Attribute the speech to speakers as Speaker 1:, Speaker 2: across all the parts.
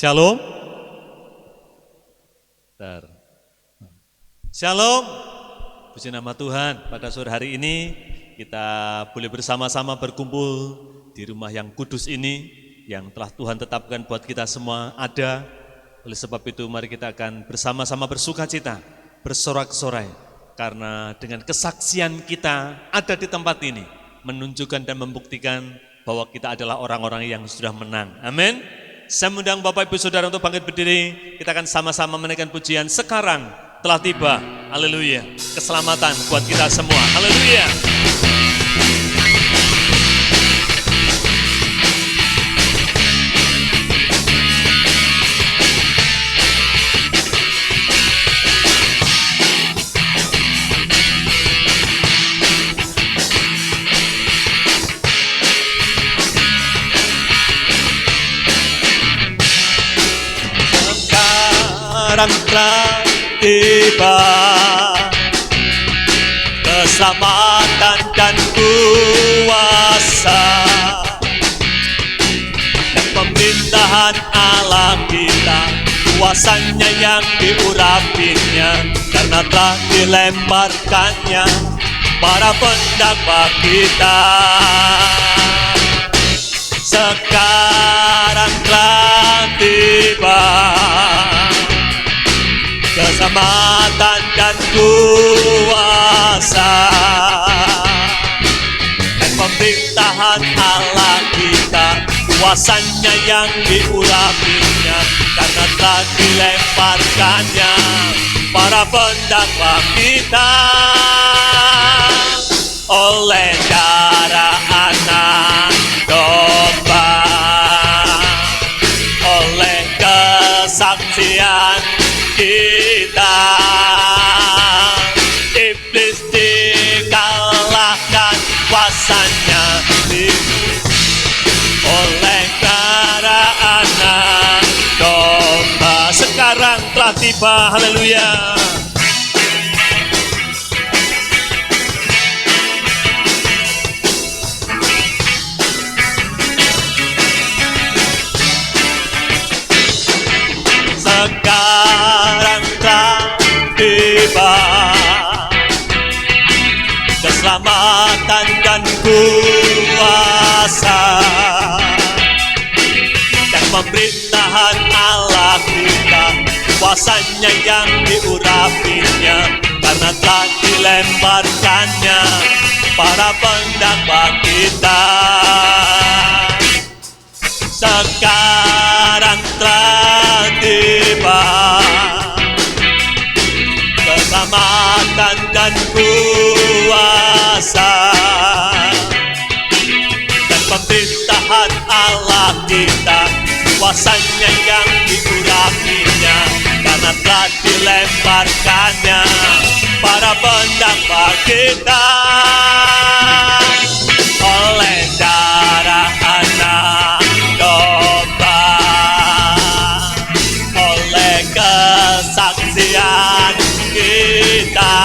Speaker 1: Shalom. Shalom. Puji nama Tuhan, pada sore hari ini kita boleh bersama-sama berkumpul di rumah yang kudus ini, yang telah Tuhan tetapkan buat kita semua ada. Oleh sebab itu mari kita akan bersama-sama bersukacita, bersorak-sorai, karena dengan kesaksian kita ada di tempat ini, menunjukkan dan membuktikan bahwa kita adalah orang-orang yang sudah menang. Amin. Saya mengundang Bapak Ibu Saudara untuk bangkit berdiri. Kita akan sama-sama menaikkan pujian. Sekarang telah tiba, haleluya, keselamatan buat kita semua, haleluya. Sekarang telah tiba keselamatan dan kuasa dan pemerintahan Allah kita, kuasanya yang diurapinya, karena telah dilemparkannya para pendakwa kita. Sekarang telah tiba keselamatan dan kuasa dan pemerintahan Allah kita, kuasanya yang diurapinya, karena telah dilemparkannya para pendakwa kita. Oleh darah anak domba, oleh kesaksian kita, iblis dikalahkan, kuasanya oleh darah anak domba. Sekarang telah tiba, haleluya. Sekarang telah tiba keselamatan dan kuasa dan pemerintahan Allah kita, kuasanya yang diurapinya, karena telah dilemparkannya para pendakwa kita. Sekarang telah tiba keselamatan dan kuasa dan pemerintahan Allah kita, kuasanya yang diurapinya, karena telah dilemparkannya para pendakwa kita. Oleh darah anak domba, oleh kesaksian kita,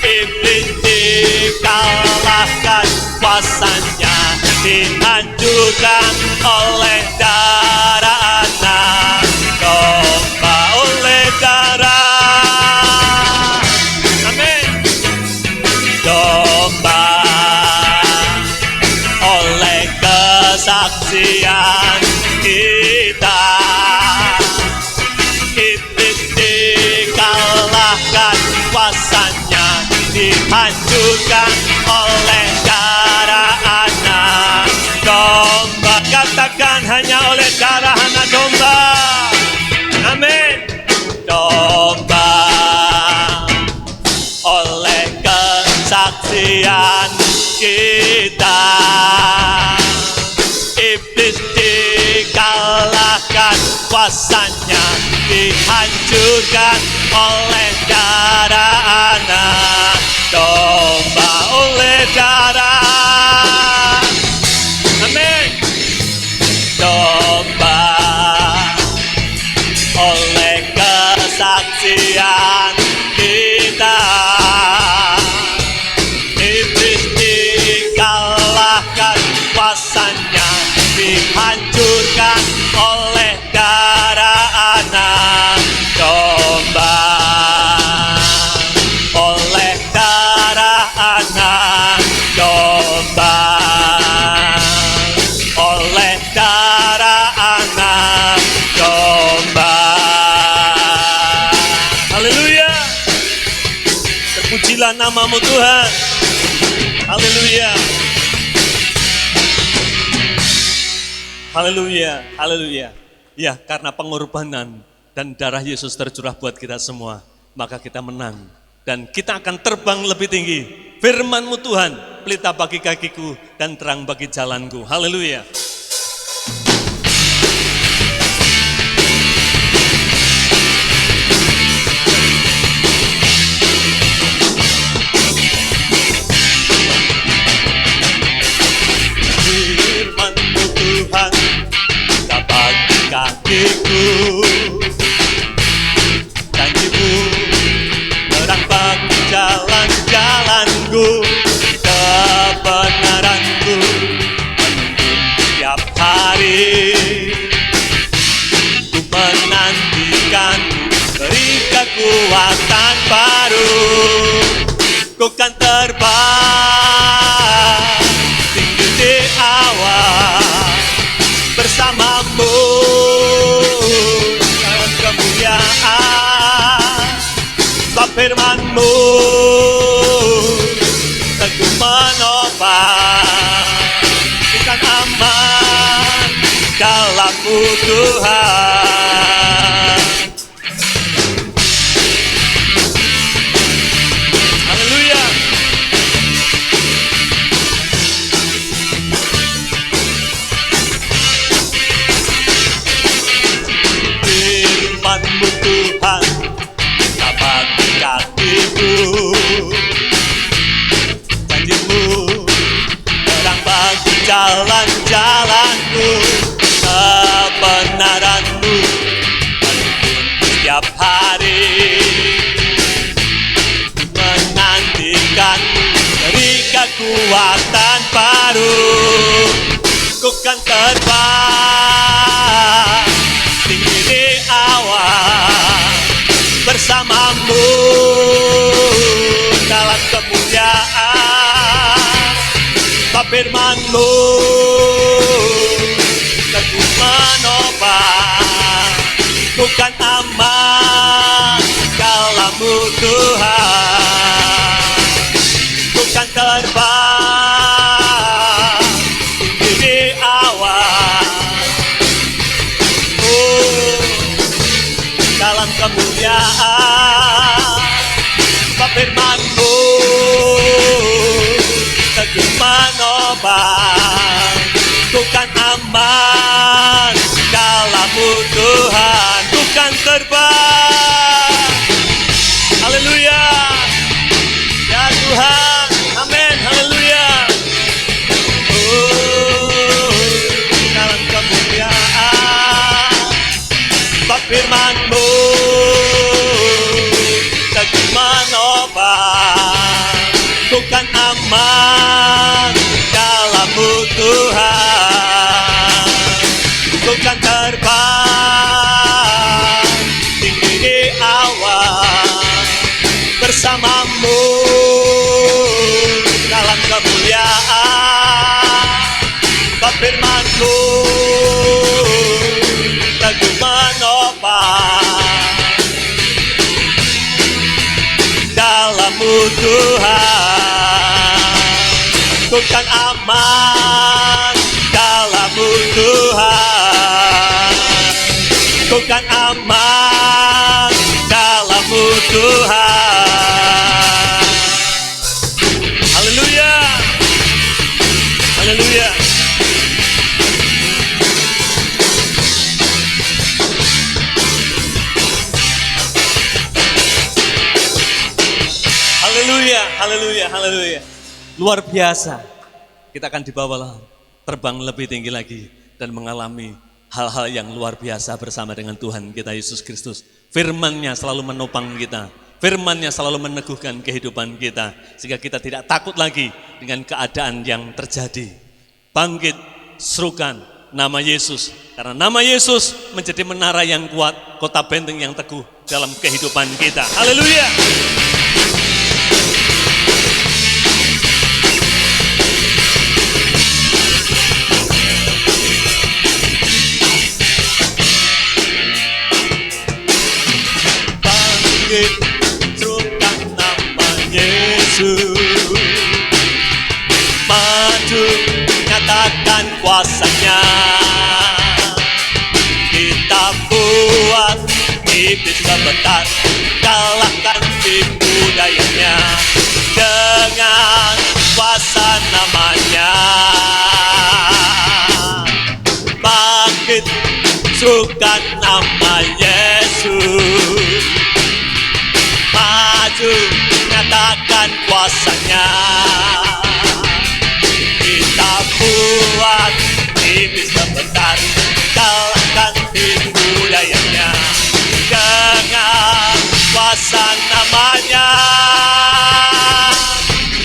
Speaker 1: iblis dikalahkan, kuasanya dihancurkan oleh darah anak domba. Oleh darah, amin, domba, oleh kesaksian kita, iblis dikalahkan, kuasanya dihancurkan oleh darah anak domba. Katakan, hanya oleh darah anak domba, amin. Domba, oleh kesaksian kita, iblis dikalahkan, kuasanya dihancurkan oleh darah anak domba. Oleh darah, amin, domba, oleh kesaksian kita, iblis dikalahkan, kuasanya dihancurkan oleh darah anak domba, oleh darah anak domba, oleh darah anak domba. Haleluya, terpujilah namamu Tuhan. Haleluya, haleluya, haleluya. Ya, karena pengorbanan dan darah Yesus tercurah buat kita semua, maka kita menang. Dan kita akan terbang lebih tinggi. Firman-Mu Tuhan, pelita bagi kakiku dan terang bagi jalanku. Haleluya. Firman-Mu Tuhan, pelita bagi kakiku, janji-Mu terang bagi jalan-jalanku, kebenaran-Mu menuntun setiap hari. Ku menantikan, beri kekuatan baru. Ku kan terbang tinggi di awan bersama-Mu dalam kemuliaan. Sebab firman-Mu teguh menopang, bukan aman dalam-Mu Tuhan. Haleluya. Firman-Mu Tuhan, bagi kakiku, janji-Mu terang bagi jalan-jalanku, kebenaran-Mu menuntun setiap hari. Menantikan, beri kekuatan baru. Ku kan terbang tinggi di awan bersama-Mu dalam kemuliaan. Sebab firman-Mu teguh menopang, bukan aman dalam-Mu Tuhan. Bukan terbang tinggi di awan, dalam kemuliaan. Sebab firman-Mu teguh menopang, bukan aman dalam-Mu Tuhan. Bukan terbang. Haleluya, ya Tuhan, amin, haleluya. Dalam kemuliaan. Sebab firman-Mu teguh menopang, bukan aman dalam-Mu Tuhan. Bukan terbang tinggi di awan bersama-Mu dalam kemuliaan. Sebab firman-Mu teguh menopang, dalam-Mu Tuhan. Bukan aman dalam-Mu Tuhan. Bukan aman dalam-Mu Tuhan. Haleluya, haleluya. Haleluya, haleluya, haleluya. Luar biasa. Kita akan dibawa terbang lebih tinggi lagi dan mengalami hal-hal yang luar biasa bersama dengan Tuhan kita Yesus Kristus. Firman-Nya selalu menopang kita. Firman-Nya selalu meneguhkan kehidupan kita sehingga kita tidak takut lagi dengan keadaan yang terjadi. Bangkit, serukan, nama Yesus. Karena nama Yesus menjadi menara yang kuat, kota benteng yang teguh dalam kehidupan kita. Haleluya. Bangkit, serukan nama Yesus. Maju, nyatakan kuasanya. Kita buat iblis berbentar, kalahkan tipu dayanya dengan kuasa namanya. Bangkit, serukan nama Yesus. Maju, nyatakan kuasanya. Kita buat iblis berbentar, kalahkan tipu dayanya dengan kuasa namanya.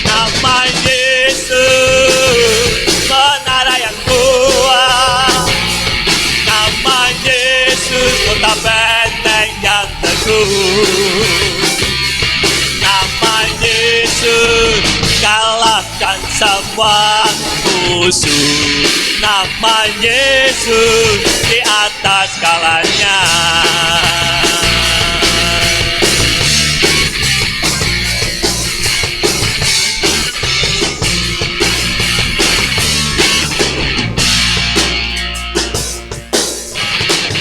Speaker 1: Nama Yesus, menara yang kuat. Nama Yesus, kota benteng yang teguh. Nama Yesus, kalahkan semua musuh. Nama Yesus di atas segalanya.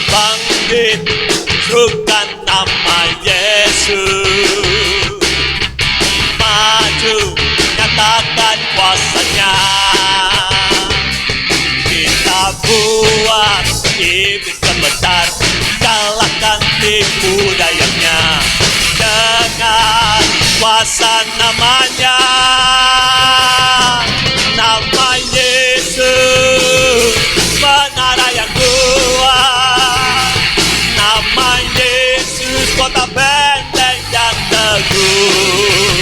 Speaker 1: Bangkit, serukan nama Yesus. Maju, nyatakan kuasanya. Kita buat iblis berbentar, kalahkan tipu dayanya dengan kuasa namanya. Nama Yesus, menara yang kuat. Nama Yesus, kota benteng yang teguh.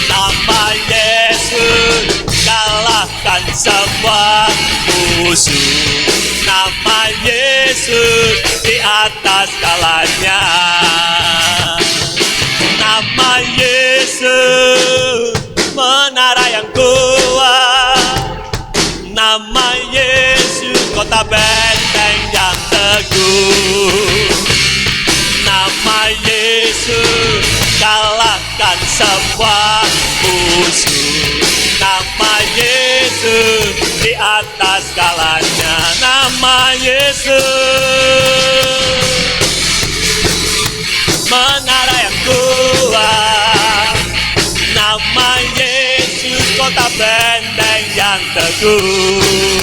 Speaker 1: Nama Yesus, kalahkan semua musuh. Nama Yesus di atas segalanya. Nama Yesus, menara yang kuat. Nama Yesus, kota benteng yang teguh. Nama Yesus, kalahkan semua musuh. Nama Yesus di atas segalanya. Nama Yesus, menara yang kuat. Nama Yesus, kota benteng yang teguh.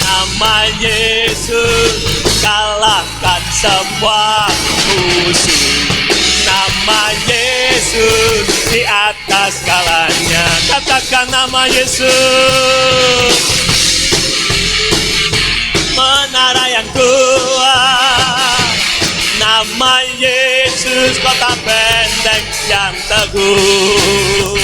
Speaker 1: Nama Yesus, kalahkan semua musuh. Nama Yesus di atas segalanya. Katakan nama Yesus, menara yang kuat. Nama Yesus, kota benteng yang teguh.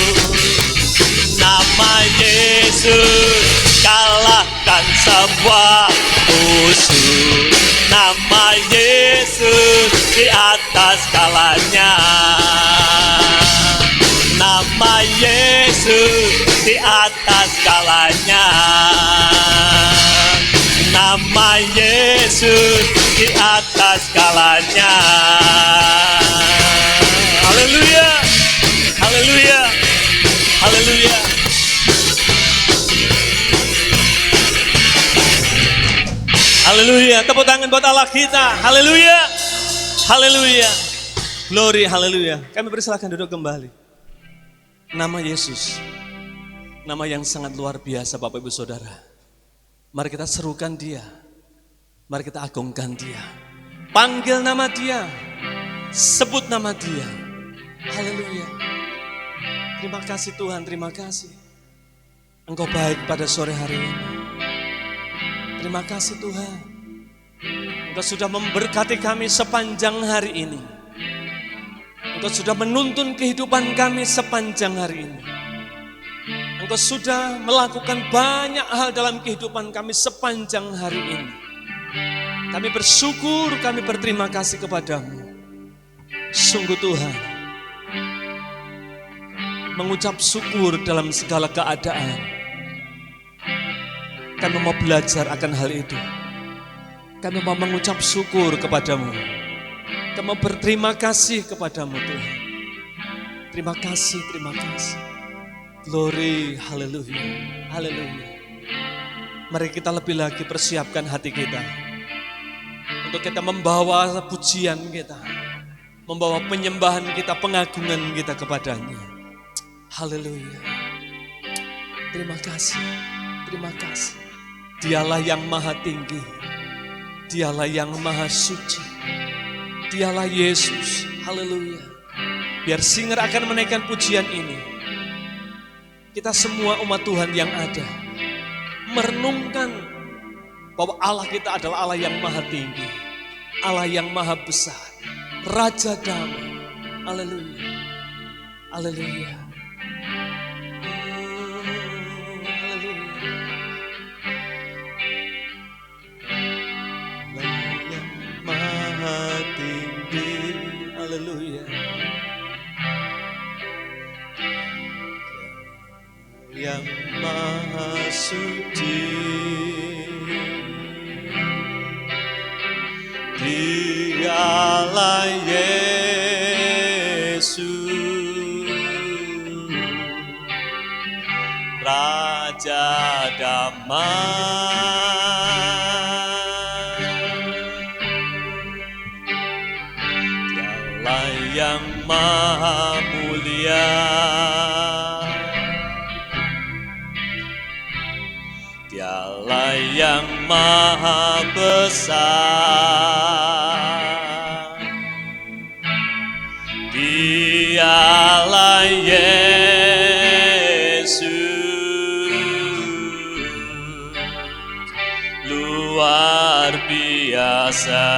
Speaker 1: Nama Yesus, kalahkan semua musuh. Nama Yesus di atas segalanya. Nama Yesus di atas segalanya. Nama Yesus di atas segalanya. Haleluya, haleluya, haleluya. Haleluya, tepuk tangan buat Allah kita. Haleluya, haleluya, glory, haleluya. Kami persilakan duduk kembali. Nama Yesus, nama yang sangat luar biasa Bapak Ibu Saudara. Mari kita serukan Dia, mari kita agungkan Dia. Panggil nama Dia, sebut nama Dia. Haleluya. Terima kasih Tuhan, terima kasih. Engkau baik pada sore hari ini. Terima kasih Tuhan. Engkau sudah memberkati kami sepanjang hari ini. Engkau sudah menuntun kehidupan kami sepanjang hari ini.
Speaker 2: Engkau sudah melakukan banyak hal dalam kehidupan kami sepanjang hari ini. Kami bersyukur, kami berterima kasih kepadamu. Sungguh Tuhan, mengucap syukur dalam segala keadaan. Kami mau belajar akan hal itu. Kami mau mengucap syukur kepadamu. Kami mau berterima kasih kepadamu Tuhan. Terima kasih, terima kasih. Glory, haleluya, haleluya. Mari kita lebih lagi persiapkan hati kita untuk kita membawa pujian kita, membawa penyembahan kita, pengagungan kita kepadanya. Haleluya. Terima kasih, terima kasih. Dialah yang maha tinggi, Dialah yang maha suci, Dialah Yesus. Haleluya. Biar singer akan menaikkan pujian ini. Kita semua umat Tuhan yang ada merenungkan bahwa Allah kita adalah Allah yang maha tinggi, Allah yang maha besar, Raja damai. Haleluya, haleluya, haleluya. Allah yang maha tinggi, haleluya. Yang maha suci, Dialah Yesus, Raja damai. Dialah yang maha mulia, Dialah yang maha besar, Dialah Yesus, luar biasa.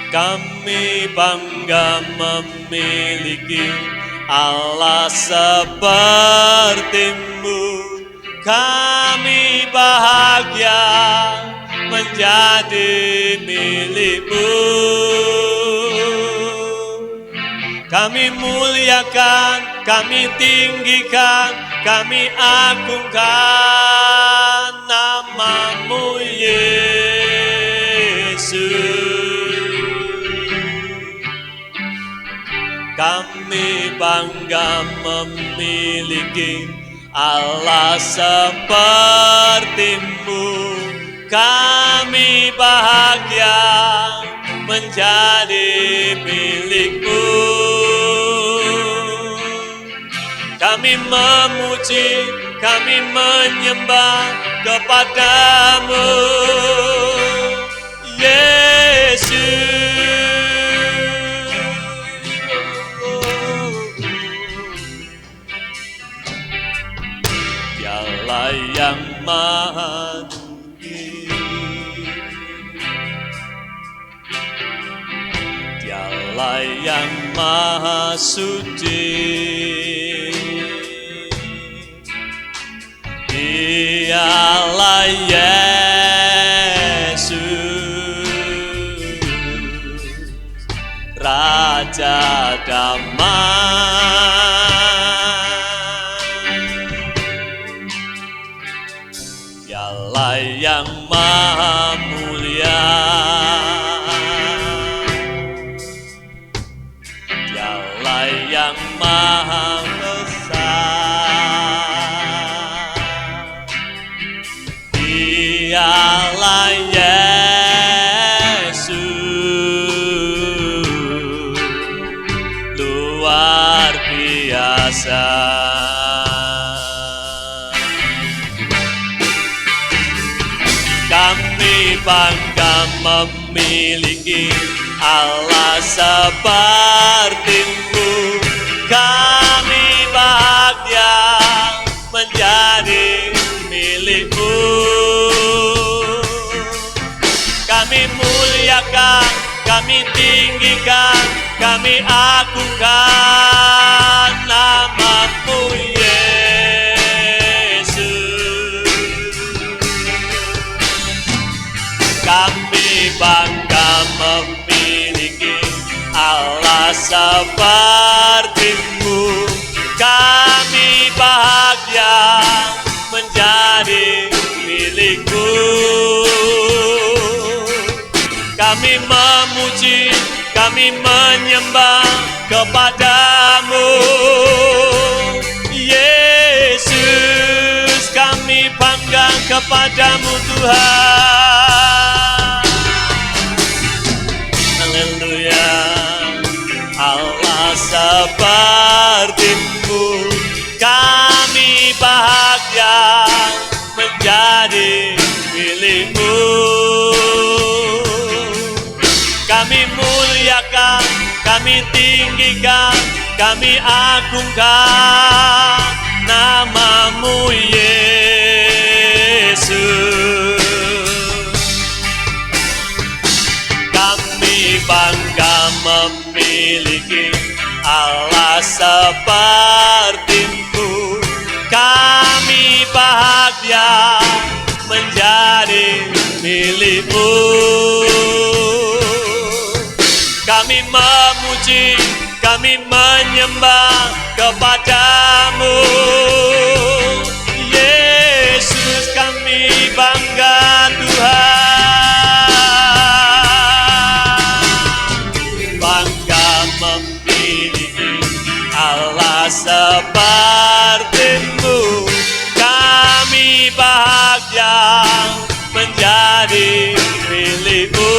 Speaker 2: Kami bangga memiliki Allah seperti-Mu, kami bahagia menjadi milik-Mu. Kami muliakan, kami tinggikan, kami agungkan nama-Mu Yesus. Kami bangga memiliki Allah seperti-Mu, kami bahagia menjadi milik-Mu. Kami memuji, kami menyembah kepada-Mu Yesus. Dialah yang maha tinggi, Dialah yang maha suci, Dialah Yesus, Raja damai. Dialah yang maha mulia, Dialah yang maha besar, Dialah Yesus, luar biasa. Kami bangga memiliki Allah seperti-Mu, kami bahagia menjadi milik-Mu. Kami muliakan, kami tinggikan
Speaker 1: kami agungkan nama-Mu Yesus. Kami bangga memiliki Allah seperti-Mu. Kami bahagia menjadi milik-Mu. Kami memuji, kami menyembah kepada-Mu Yesus. Kami bangga kepada-Mu Tuhan. Haleluya. Allah seperti-Mu, kami bahagia menjadi milik-Mu. Kami muliakan, kami tinggikan, kami agungkan nama-Mu Yesus. Kami bangga memiliki Allah seperti-Mu. Kami bahagia menjadi milik-Mu. Kami memuji, kami menyembah kepada-Mu Yesus. Kami bangga Tuhan, bangga memiliki Allah seperti-Mu. Kami bahagia menjadi milik-Mu.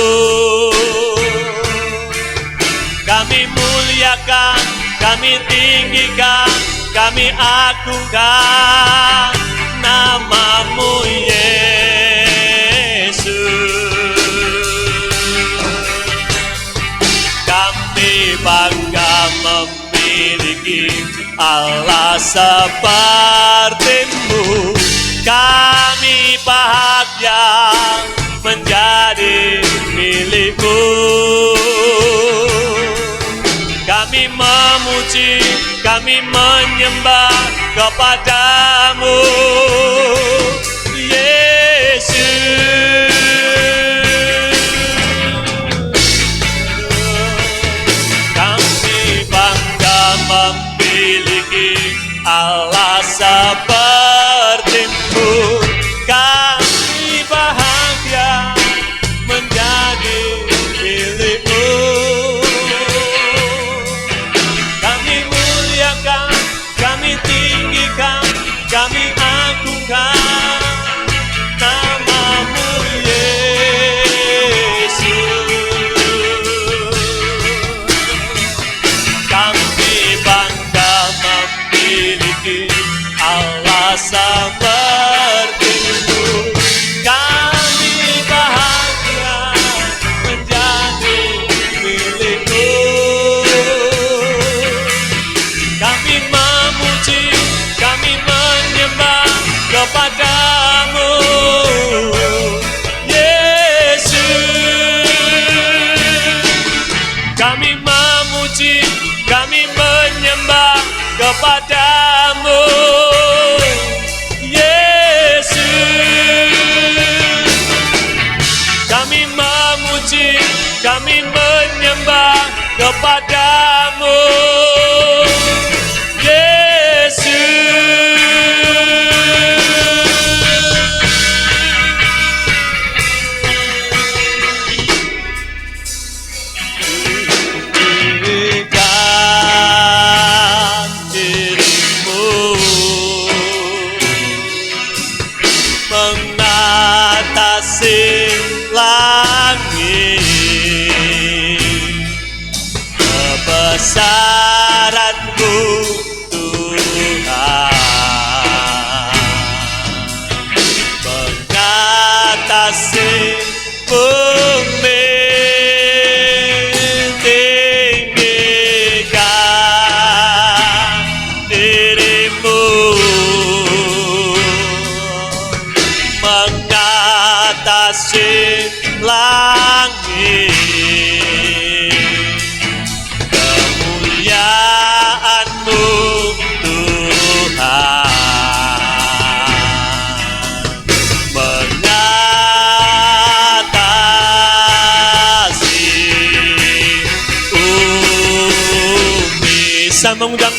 Speaker 1: Kami muliakan, kami tinggikan, kami agungkan nama-Mu Yesus. Kami bangga memiliki Allah seperti-Mu. Kami bahagia menjadi milik-Mu. Kami memuji, kami menyembah kepada-Mu Yesus. Kami bangga memiliki Allah seperti-Mu. Kami bahagia menjadi milik-Mu. Kami tinggikan, kami agungkan nama-Mu Yesus. Kami bangga memiliki Allah seperti-Mu. Kami bahagia menjadi milik-Mu. Kami memuji, kami menyembah kepada-Mu Yesus. Kami memuji, kami menyembah kepada-Mu Yesus.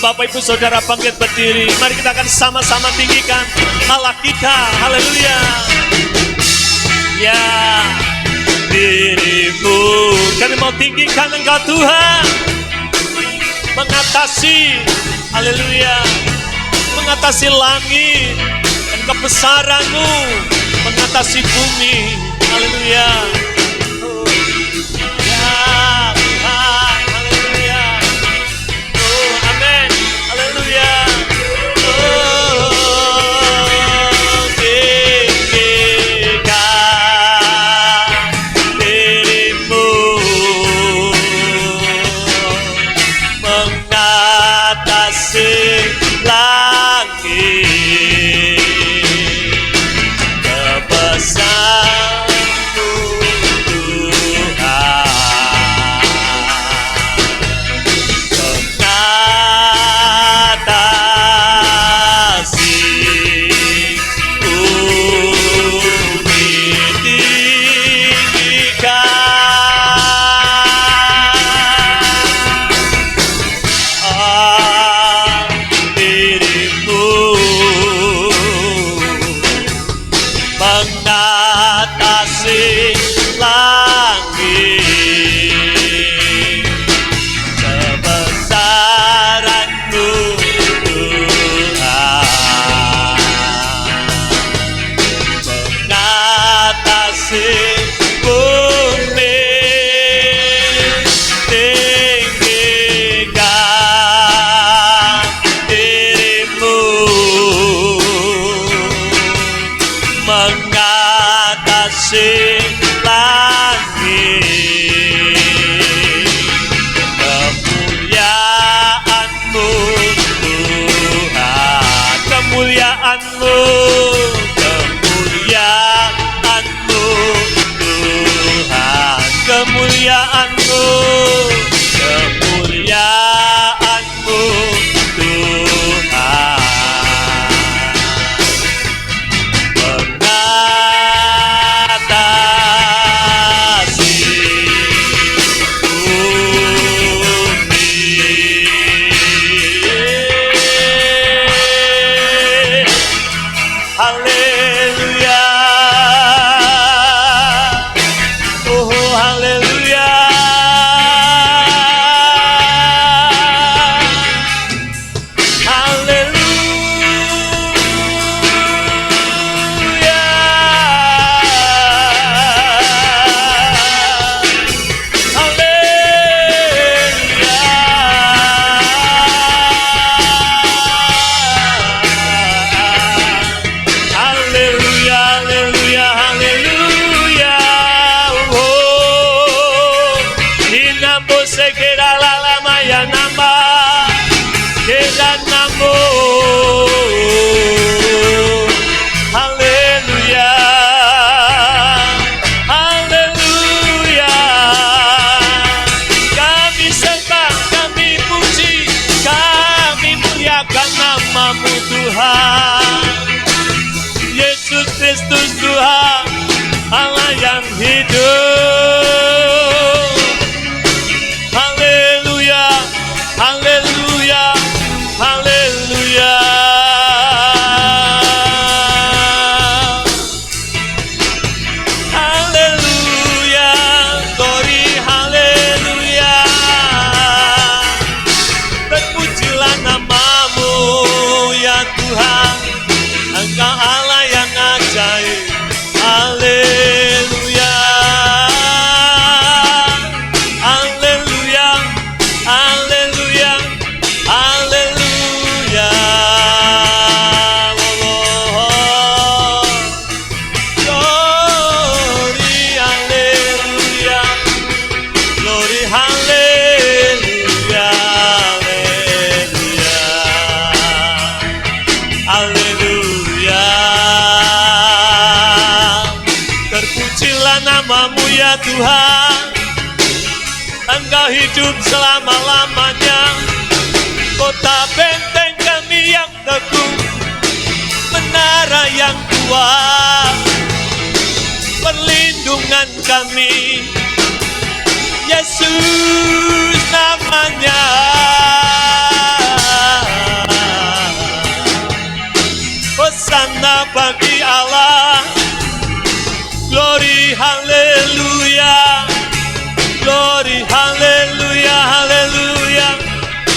Speaker 1: Bapak Ibu Saudara bangkit berdiri. Mari kita akan sama-sama tinggikan Allah kita. Haleluya. Ya, dirimu kami mau tinggikan Engkau Tuhan, mengatasi, haleluya, mengatasi langit dan kebesaran-Mu, mengatasi bumi, haleluya. Oh, ya Tuhan, haleluya. Oh, amin, haleluya.
Speaker 2: Tuhan, Engkau hidup selama-lamanya. Kota benteng kami yang teguh, menara yang kuat, perlindungan kami, Yesus namanya.
Speaker 1: sempurna bagi Allah. Glory, haleluya. Glory, haleluya, haleluya,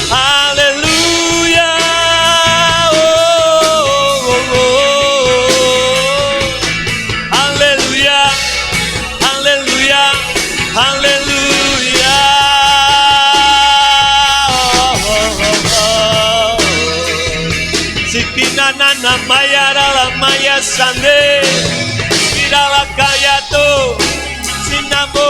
Speaker 1: haleluya. Oh, oh, oh. Haleluya, haleluya, haleluya. Sikinana namaya ralamaya sande. Kirala kaya tu sinamo.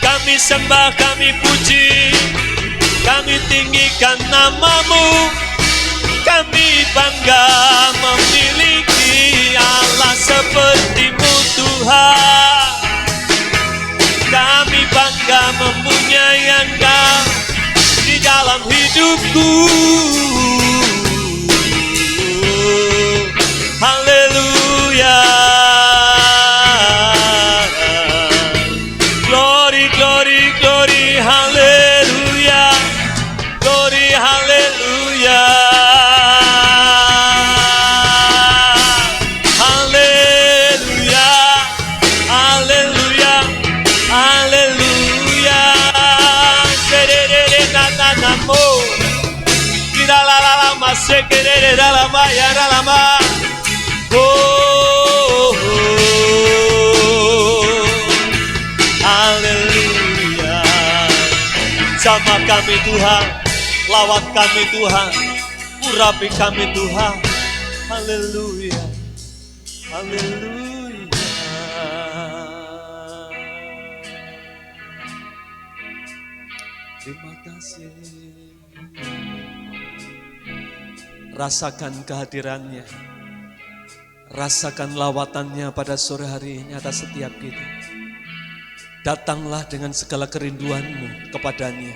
Speaker 1: Kami sembah, kami puji, kami tinggikan namamu. Kami bangga memiliki Allah seperti-Mu Tuhan. Kami bangga mempunyai Engkau di dalam hidupku. Haleluya. Glory, glory, glory, haleluya. Glory, haleluya. Haleluya. Haleluya. Haleluya. Serere nana namo. Kira la la la ma sekerere la la ma ya la la ma. Oh, haleluya. Sama kami Tuhan, lawat kami Tuhan, urapi kami Tuhan. Haleluya, haleluya. Terima kasih. Rasakan kehadirannya. Rasakan lawatannya pada sore hari ini atas setiap kita. Datanglah dengan segala kerinduanmu kepadanya.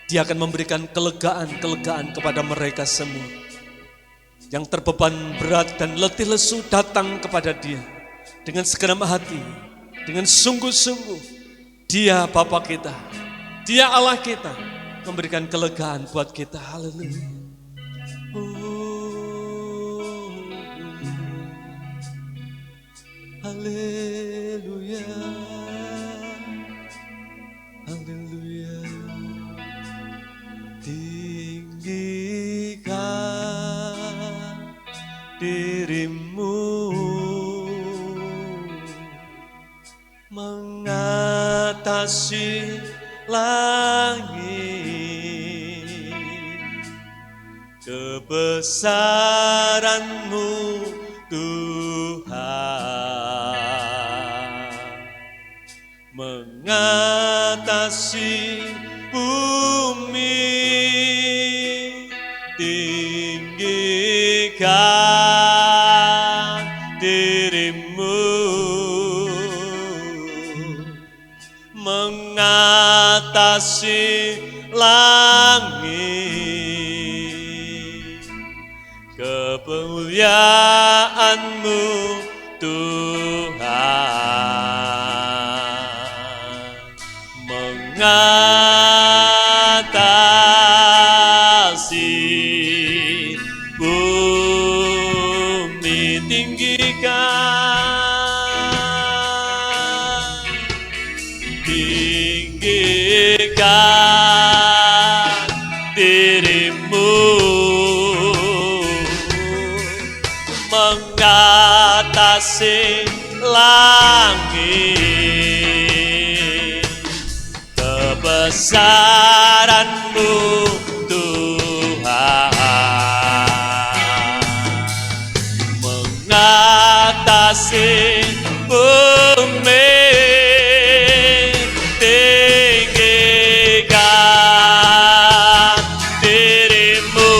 Speaker 1: Dia akan memberikan kelegaan-kelegaan kepada mereka semua. Yang terbeban berat dan letih lesu datang kepada dia. Dengan segenap hati, dengan sungguh-sungguh. Dia Bapa kita, Dia Allah kita, memberikan kelegaan buat kita. Haleluya. Haleluya, haleluya. Tinggikan dirimu mengatasi langit, kebesaran-Mu Tuhan, mengatasi bumi, tinggikan dirimu, mengatasi langit, kemuliaan-Mu Tuhan, mengatasi bumi, tinggikan, tinggikan dirimu, mengatasi langit, kebesaran-Mu Tuhan, mengatasi bumi, tinggikan dirimu,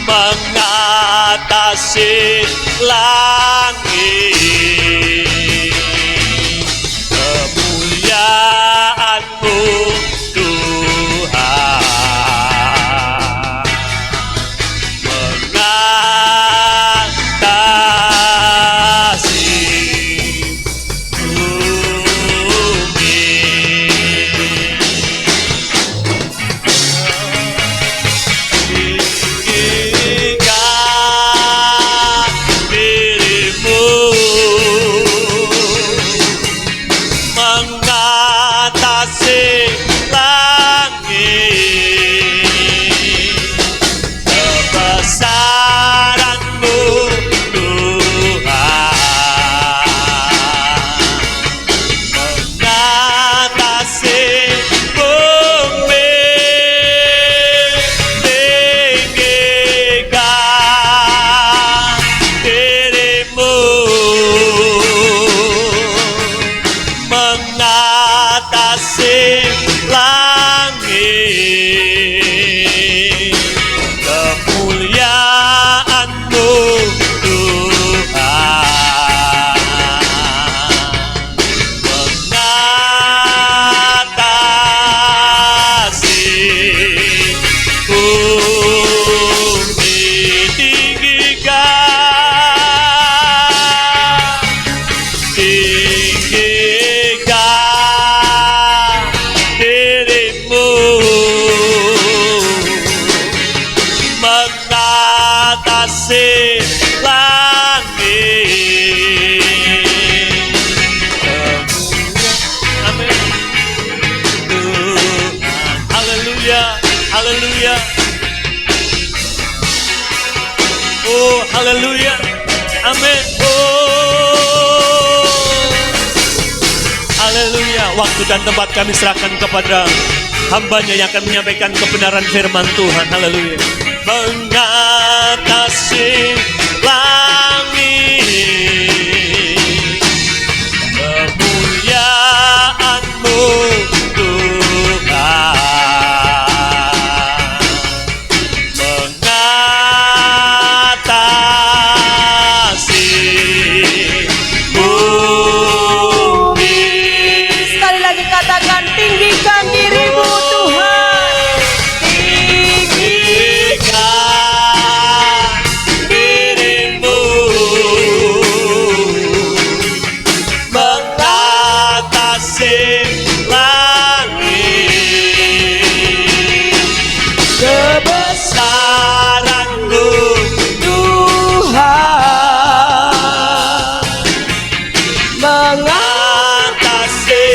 Speaker 1: mengatasi langit, kemuliaan dirimu mengatasi langit. Amin. Tuhan, haleluya, haleluya. Oh, haleluya. Amin. Oh, haleluya. Waktu dan tempat kami serahkan kepada hambanya yang akan menyampaikan kebenaran firman Tuhan. Haleluya. Mengatasi langit, kemuliaan-Mu Tuhan, mengatasi bumi.
Speaker 3: Sekali lagi katakan, tinggikan dirimu Tuhan.
Speaker 1: Tinggikan dirimu, mengatasi langit, kebesaran-Mu
Speaker 3: Tuhan,
Speaker 1: mengatasi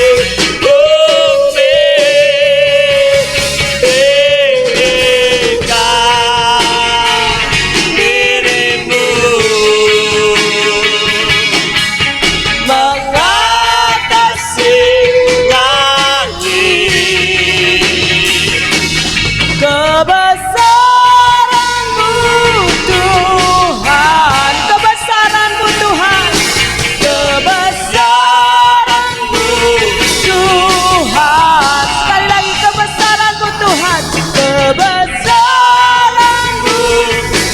Speaker 1: bumi. Tinggikan dirimu, mengatasi langit,
Speaker 3: kebesaran-Mu Tuhan, kebesaran-Mu Tuhan, kebesaran-Mu Tuhan. Sekali lagi, kebesaran-Mu Tuhan, kebesaran-Mu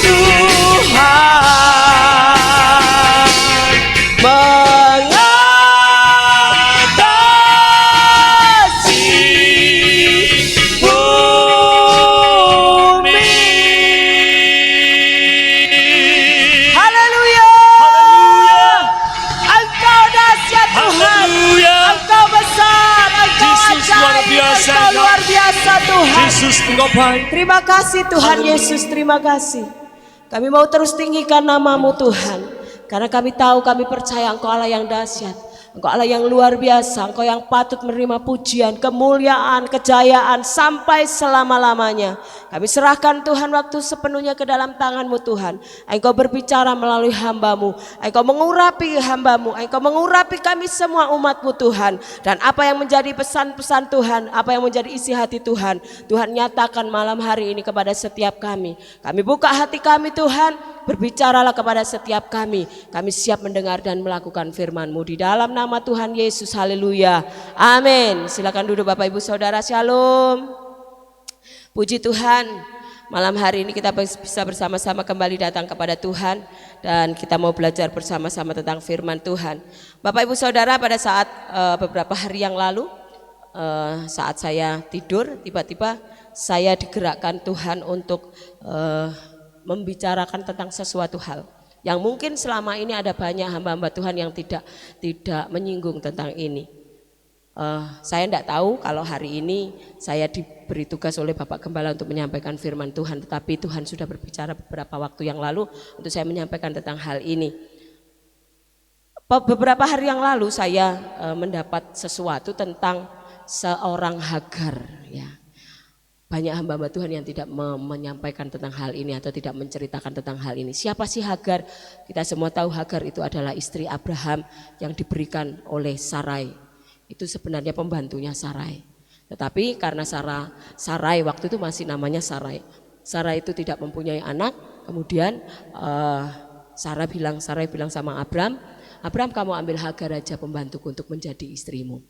Speaker 3: Tuhan, mengatasi bumi. Haleluya.
Speaker 1: Haleluya.
Speaker 3: Engkau dahsyat Tuhan.
Speaker 1: Haleluya.
Speaker 3: Engkau besar, Engkau
Speaker 1: Yesus luar
Speaker 3: ajaib,
Speaker 1: biasa,
Speaker 3: Engkau luar biasa Tuhan.
Speaker 1: Yesus, Engkau baik.
Speaker 3: Terima kasih Tuhan Yesus, terima kasih. Kami mau terus tinggikan nama-Mu Tuhan. Karena kami tahu, kami percaya Engkau Allah yang dahsyat. Engkau Allah yang luar biasa. Engkau yang patut menerima pujian, kemuliaan, kejayaan sampai selama-lamanya. Kami serahkan Tuhan waktu sepenuhnya ke dalam tangan-Mu Tuhan. Engkau berbicara melalui hamba-Mu. Engkau mengurapi hamba-Mu. Engkau mengurapi kami semua umat-Mu Tuhan. Dan apa yang menjadi pesan-pesan Tuhan, apa yang menjadi isi hati Tuhan, Tuhan nyatakan malam hari ini kepada setiap kami. Kami buka hati kami Tuhan, berbicaralah kepada setiap kami. Kami siap mendengar dan melakukan firman-Mu di dalam nama Tuhan Yesus. Haleluya. Amin. Silakan duduk Bapak Ibu Saudara. Shalom. Puji Tuhan. Malam hari ini kita bisa bersama-sama kembali datang kepada Tuhan. Dan kita mau belajar bersama-sama tentang firman Tuhan. Bapak Ibu Saudara, pada saat beberapa hari yang lalu, saat saya tidur, tiba-tiba saya digerakkan Tuhan untuk membicarakan tentang sesuatu hal yang mungkin selama ini ada banyak hamba-hamba Tuhan yang tidak menyinggung tentang ini. Saya tidak tahu kalau hari ini saya diberi tugas oleh Bapak Gembala untuk menyampaikan firman Tuhan, tetapi Tuhan sudah berbicara beberapa waktu yang lalu untuk saya menyampaikan tentang hal ini. Beberapa hari yang lalu saya mendapat sesuatu tentang seorang Hagar, ya. Banyak hamba-hamba Tuhan yang tidak menyampaikan tentang hal ini atau tidak menceritakan tentang hal ini. Siapa sih Hagar? Kita semua tahu Hagar itu adalah istri Abraham yang diberikan oleh Sarai. Itu sebenarnya pembantunya Sarai. Tetapi karena Sarai waktu itu masih namanya Sarai. Sarai itu tidak mempunyai anak. Kemudian Sarai bilang sama Abraham, Abraham kamu ambil Hagar aja pembantuku untuk menjadi istrimu.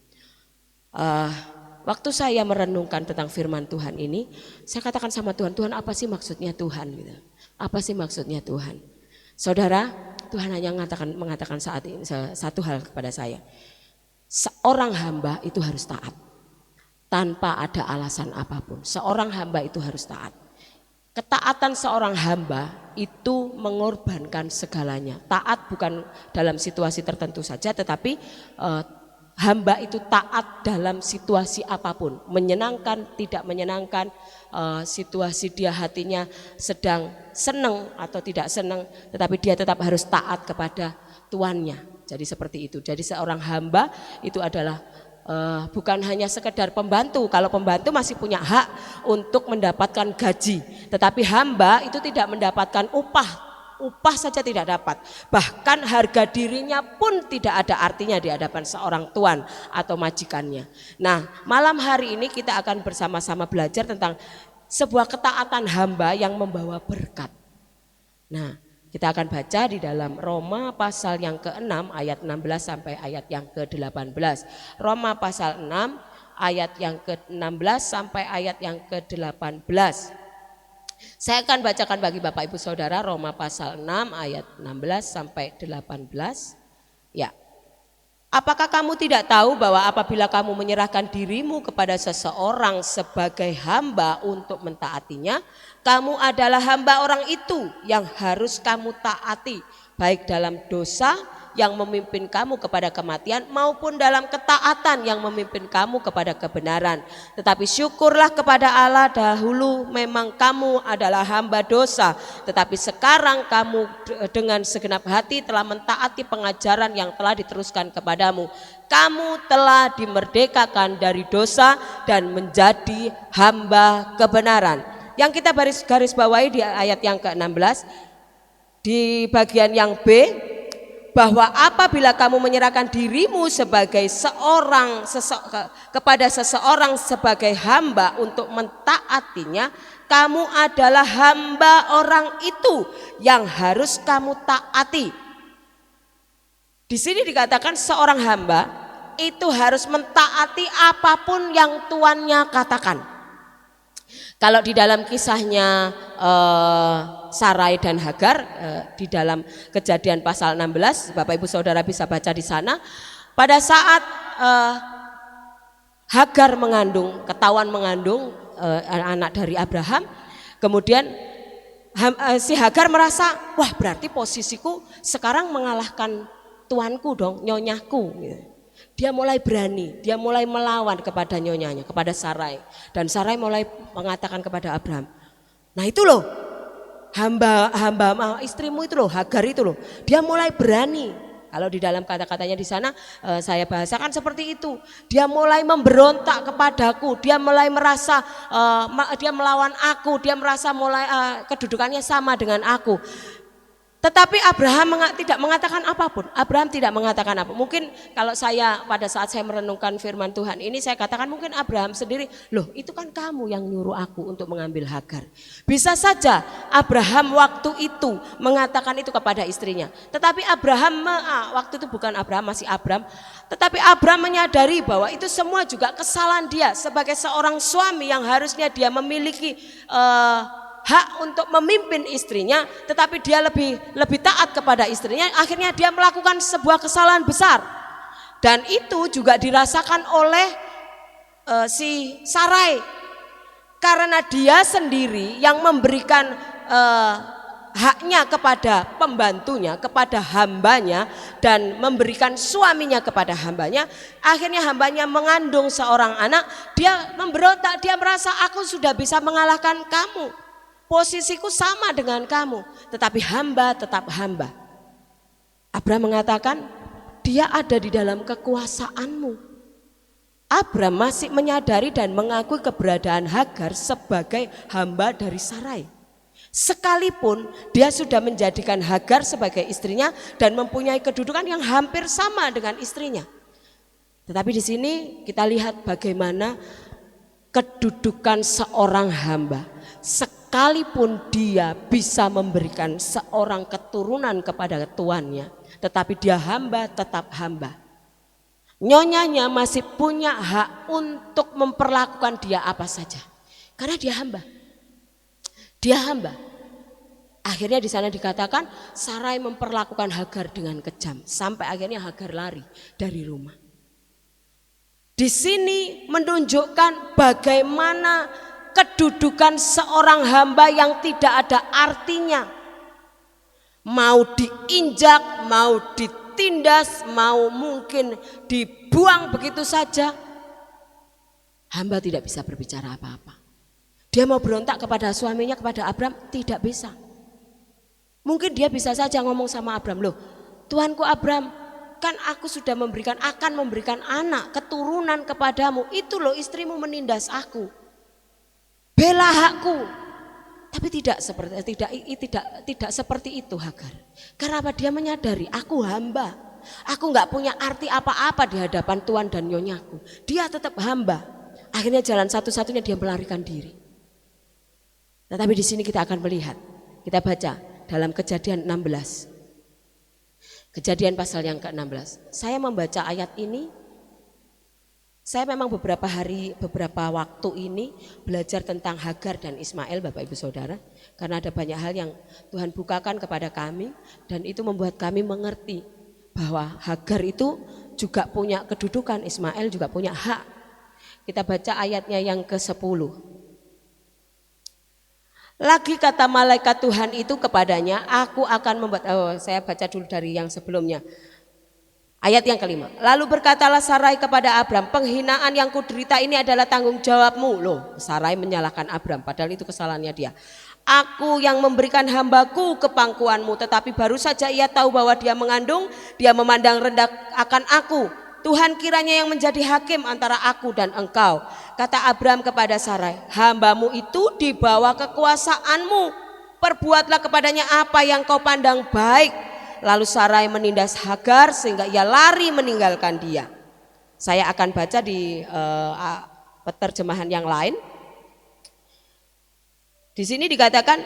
Speaker 3: Waktu saya merenungkan tentang firman Tuhan ini, saya katakan sama Tuhan, Tuhan apa sih maksudnya Tuhan? Gitu. Apa sih maksudnya Tuhan? Saudara, Tuhan hanya mengatakan saat ini satu hal kepada saya. Seorang hamba itu harus taat. Tanpa ada alasan apapun. Seorang hamba itu harus taat. Ketaatan seorang hamba itu mengorbankan segalanya. Taat bukan dalam situasi tertentu saja, tetapi hamba itu taat dalam situasi apapun, menyenangkan, tidak menyenangkan, situasi dia hatinya sedang senang atau tidak senang, tetapi dia tetap harus taat kepada tuannya. Jadi seperti itu. Jadi seorang hamba itu adalah bukan hanya sekedar pembantu. Kalau pembantu masih punya hak untuk mendapatkan gaji, tetapi hamba itu tidak mendapatkan upah saja tidak dapat, bahkan harga dirinya pun tidak ada artinya di hadapan seorang tuan atau majikannya. Nah, malam hari ini kita akan bersama-sama belajar tentang sebuah ketaatan hamba yang membawa berkat. Nah, kita akan baca di dalam Roma pasal yang ke-6 ayat 16 sampai ayat yang ke-18. Roma pasal 6 ayat yang ke-16 sampai ayat yang ke-18. Saya akan bacakan bagi Bapak Ibu Saudara Roma pasal 6 ayat 16 sampai 18. Ya. Apakah kamu tidak tahu bahwa apabila kamu menyerahkan dirimu kepada seseorang sebagai hamba untuk mentaatinya, kamu adalah hamba orang itu yang harus kamu taati, baik dalam dosa yang memimpin kamu kepada kematian maupun dalam ketaatan yang memimpin kamu kepada kebenaran. Tetapi syukurlah kepada Allah, dahulu memang kamu adalah hamba dosa, tetapi sekarang kamu dengan segenap hati telah mentaati pengajaran yang telah diteruskan kepadamu. Kamu telah dimerdekakan dari dosa dan menjadi hamba kebenaran. Yang kita garis bawahi di ayat yang ke-16 di bagian yang B, bahwa apabila kamu menyerahkan dirimu sebagai kepada seseorang sebagai hamba untuk mentaatinya, kamu adalah hamba orang itu yang harus kamu taati. Di sini dikatakan seorang hamba itu harus mentaati apapun yang tuannya katakan. Kalau di dalam kisahnya Sarai dan Hagar di dalam Kejadian pasal 16, Bapak Ibu Saudara bisa baca di sana. Pada saat Hagar ketahuan mengandung anak dari Abraham, kemudian si Hagar merasa, wah berarti posisiku sekarang mengalahkan tuanku dong, nyonyaku. Dia mulai berani, dia mulai melawan kepada nyonyanya, kepada Sarai. Dan Sarai mulai mengatakan kepada Abraham, nah itu loh, hamba istrimu itu loh, Hagar itu loh, dia mulai berani. Kalau di dalam kata-katanya di sana saya bahasakan seperti itu. Dia mulai memberontak kepadaku, dia mulai merasa dia melawan aku, dia merasa mulai kedudukannya sama dengan aku. Tetapi Abraham tidak mengatakan apapun. Abraham tidak mengatakan apa. Mungkin kalau saya pada saat saya merenungkan firman Tuhan ini, saya katakan mungkin Abraham sendiri, loh itu kan kamu yang nyuruh aku untuk mengambil Hagar. Bisa saja Abraham waktu itu mengatakan itu kepada istrinya. Tetapi Abraham, waktu itu bukan Abraham, masih Abram. Tetapi Abram menyadari bahwa itu semua juga kesalahan dia sebagai seorang suami yang harusnya dia memiliki hak untuk memimpin istrinya, tetapi dia lebih taat kepada istrinya. Akhirnya dia melakukan sebuah kesalahan besar, dan itu juga dirasakan oleh si Sarai, karena dia sendiri yang memberikan haknya kepada pembantunya, kepada hambanya, dan memberikan suaminya kepada hambanya. Akhirnya hambanya mengandung seorang anak, dia memberontak, dia merasa aku sudah bisa mengalahkan kamu, posisiku sama dengan kamu, tetapi hamba tetap hamba. Abraham mengatakan, dia ada di dalam kekuasaanmu. Abraham masih menyadari dan mengakui keberadaan Hagar sebagai hamba dari Sarai. Sekalipun dia sudah menjadikan Hagar sebagai istrinya dan mempunyai kedudukan yang hampir sama dengan istrinya. Tetapi di sini kita lihat bagaimana kedudukan seorang hamba. Sekalipun dia bisa memberikan seorang keturunan kepada tuannya, tetapi dia hamba tetap hamba. Nyonyanya masih punya hak untuk memperlakukan dia apa saja, karena dia hamba. Dia hamba. Akhirnya di sana dikatakan Sarai memperlakukan Hagar dengan kejam sampai akhirnya Hagar lari dari rumah. Di sini menunjukkan bagaimana kedudukan seorang hamba yang tidak ada artinya. Mau diinjak, mau ditindas, mau mungkin dibuang begitu saja, hamba tidak bisa berbicara apa-apa. Dia mau berontak kepada suaminya, kepada Abram, tidak bisa. Mungkin dia bisa saja ngomong sama Abram, loh Tuanku Abram, kan aku sudah akan memberikan anak, keturunan kepadamu. Itu loh istrimu menindas aku. Bela hakku. Tapi tidak seperti itu Hagar. Karena apa? Dia menyadari aku hamba. Aku nggak punya arti apa-apa di hadapan Tuhan dan nyonyaku. Dia tetap hamba. Akhirnya jalan satu-satunya dia melarikan diri. Tetapi di sini kita akan melihat. Kita baca dalam Kejadian 16. Kejadian pasal yang ke-16. Saya membaca ayat ini, saya memang beberapa waktu ini belajar tentang Hagar dan Ismail Bapak Ibu Saudara. Karena ada banyak hal yang Tuhan bukakan kepada kami dan itu membuat kami mengerti bahwa Hagar itu juga punya kedudukan, Ismail juga punya hak. Kita baca ayatnya yang ke-10. Lagi kata malaikat Tuhan itu kepadanya, aku akan membuat, saya baca dulu dari yang sebelumnya. Ayat yang kelima. Lalu berkatalah Sarai kepada Abram, penghinaan yang kuderita ini adalah tanggung jawabmu. Loh, Sarai menyalahkan Abram, padahal itu kesalahannya dia. Aku yang memberikan hambaku ke pangkuanmu, tetapi baru saja ia tahu bahwa dia mengandung, dia memandang rendah akan aku. Tuhan kiranya yang menjadi hakim antara aku dan engkau. Kata Abram kepada Sarai, hambamu itu di bawah kekuasaanmu. Perbuatlah kepadanya apa yang kau pandang baik. Lalu Sarai menindas Hagar sehingga ia lari meninggalkan dia. Saya akan baca di terjemahan yang lain. Di sini dikatakan,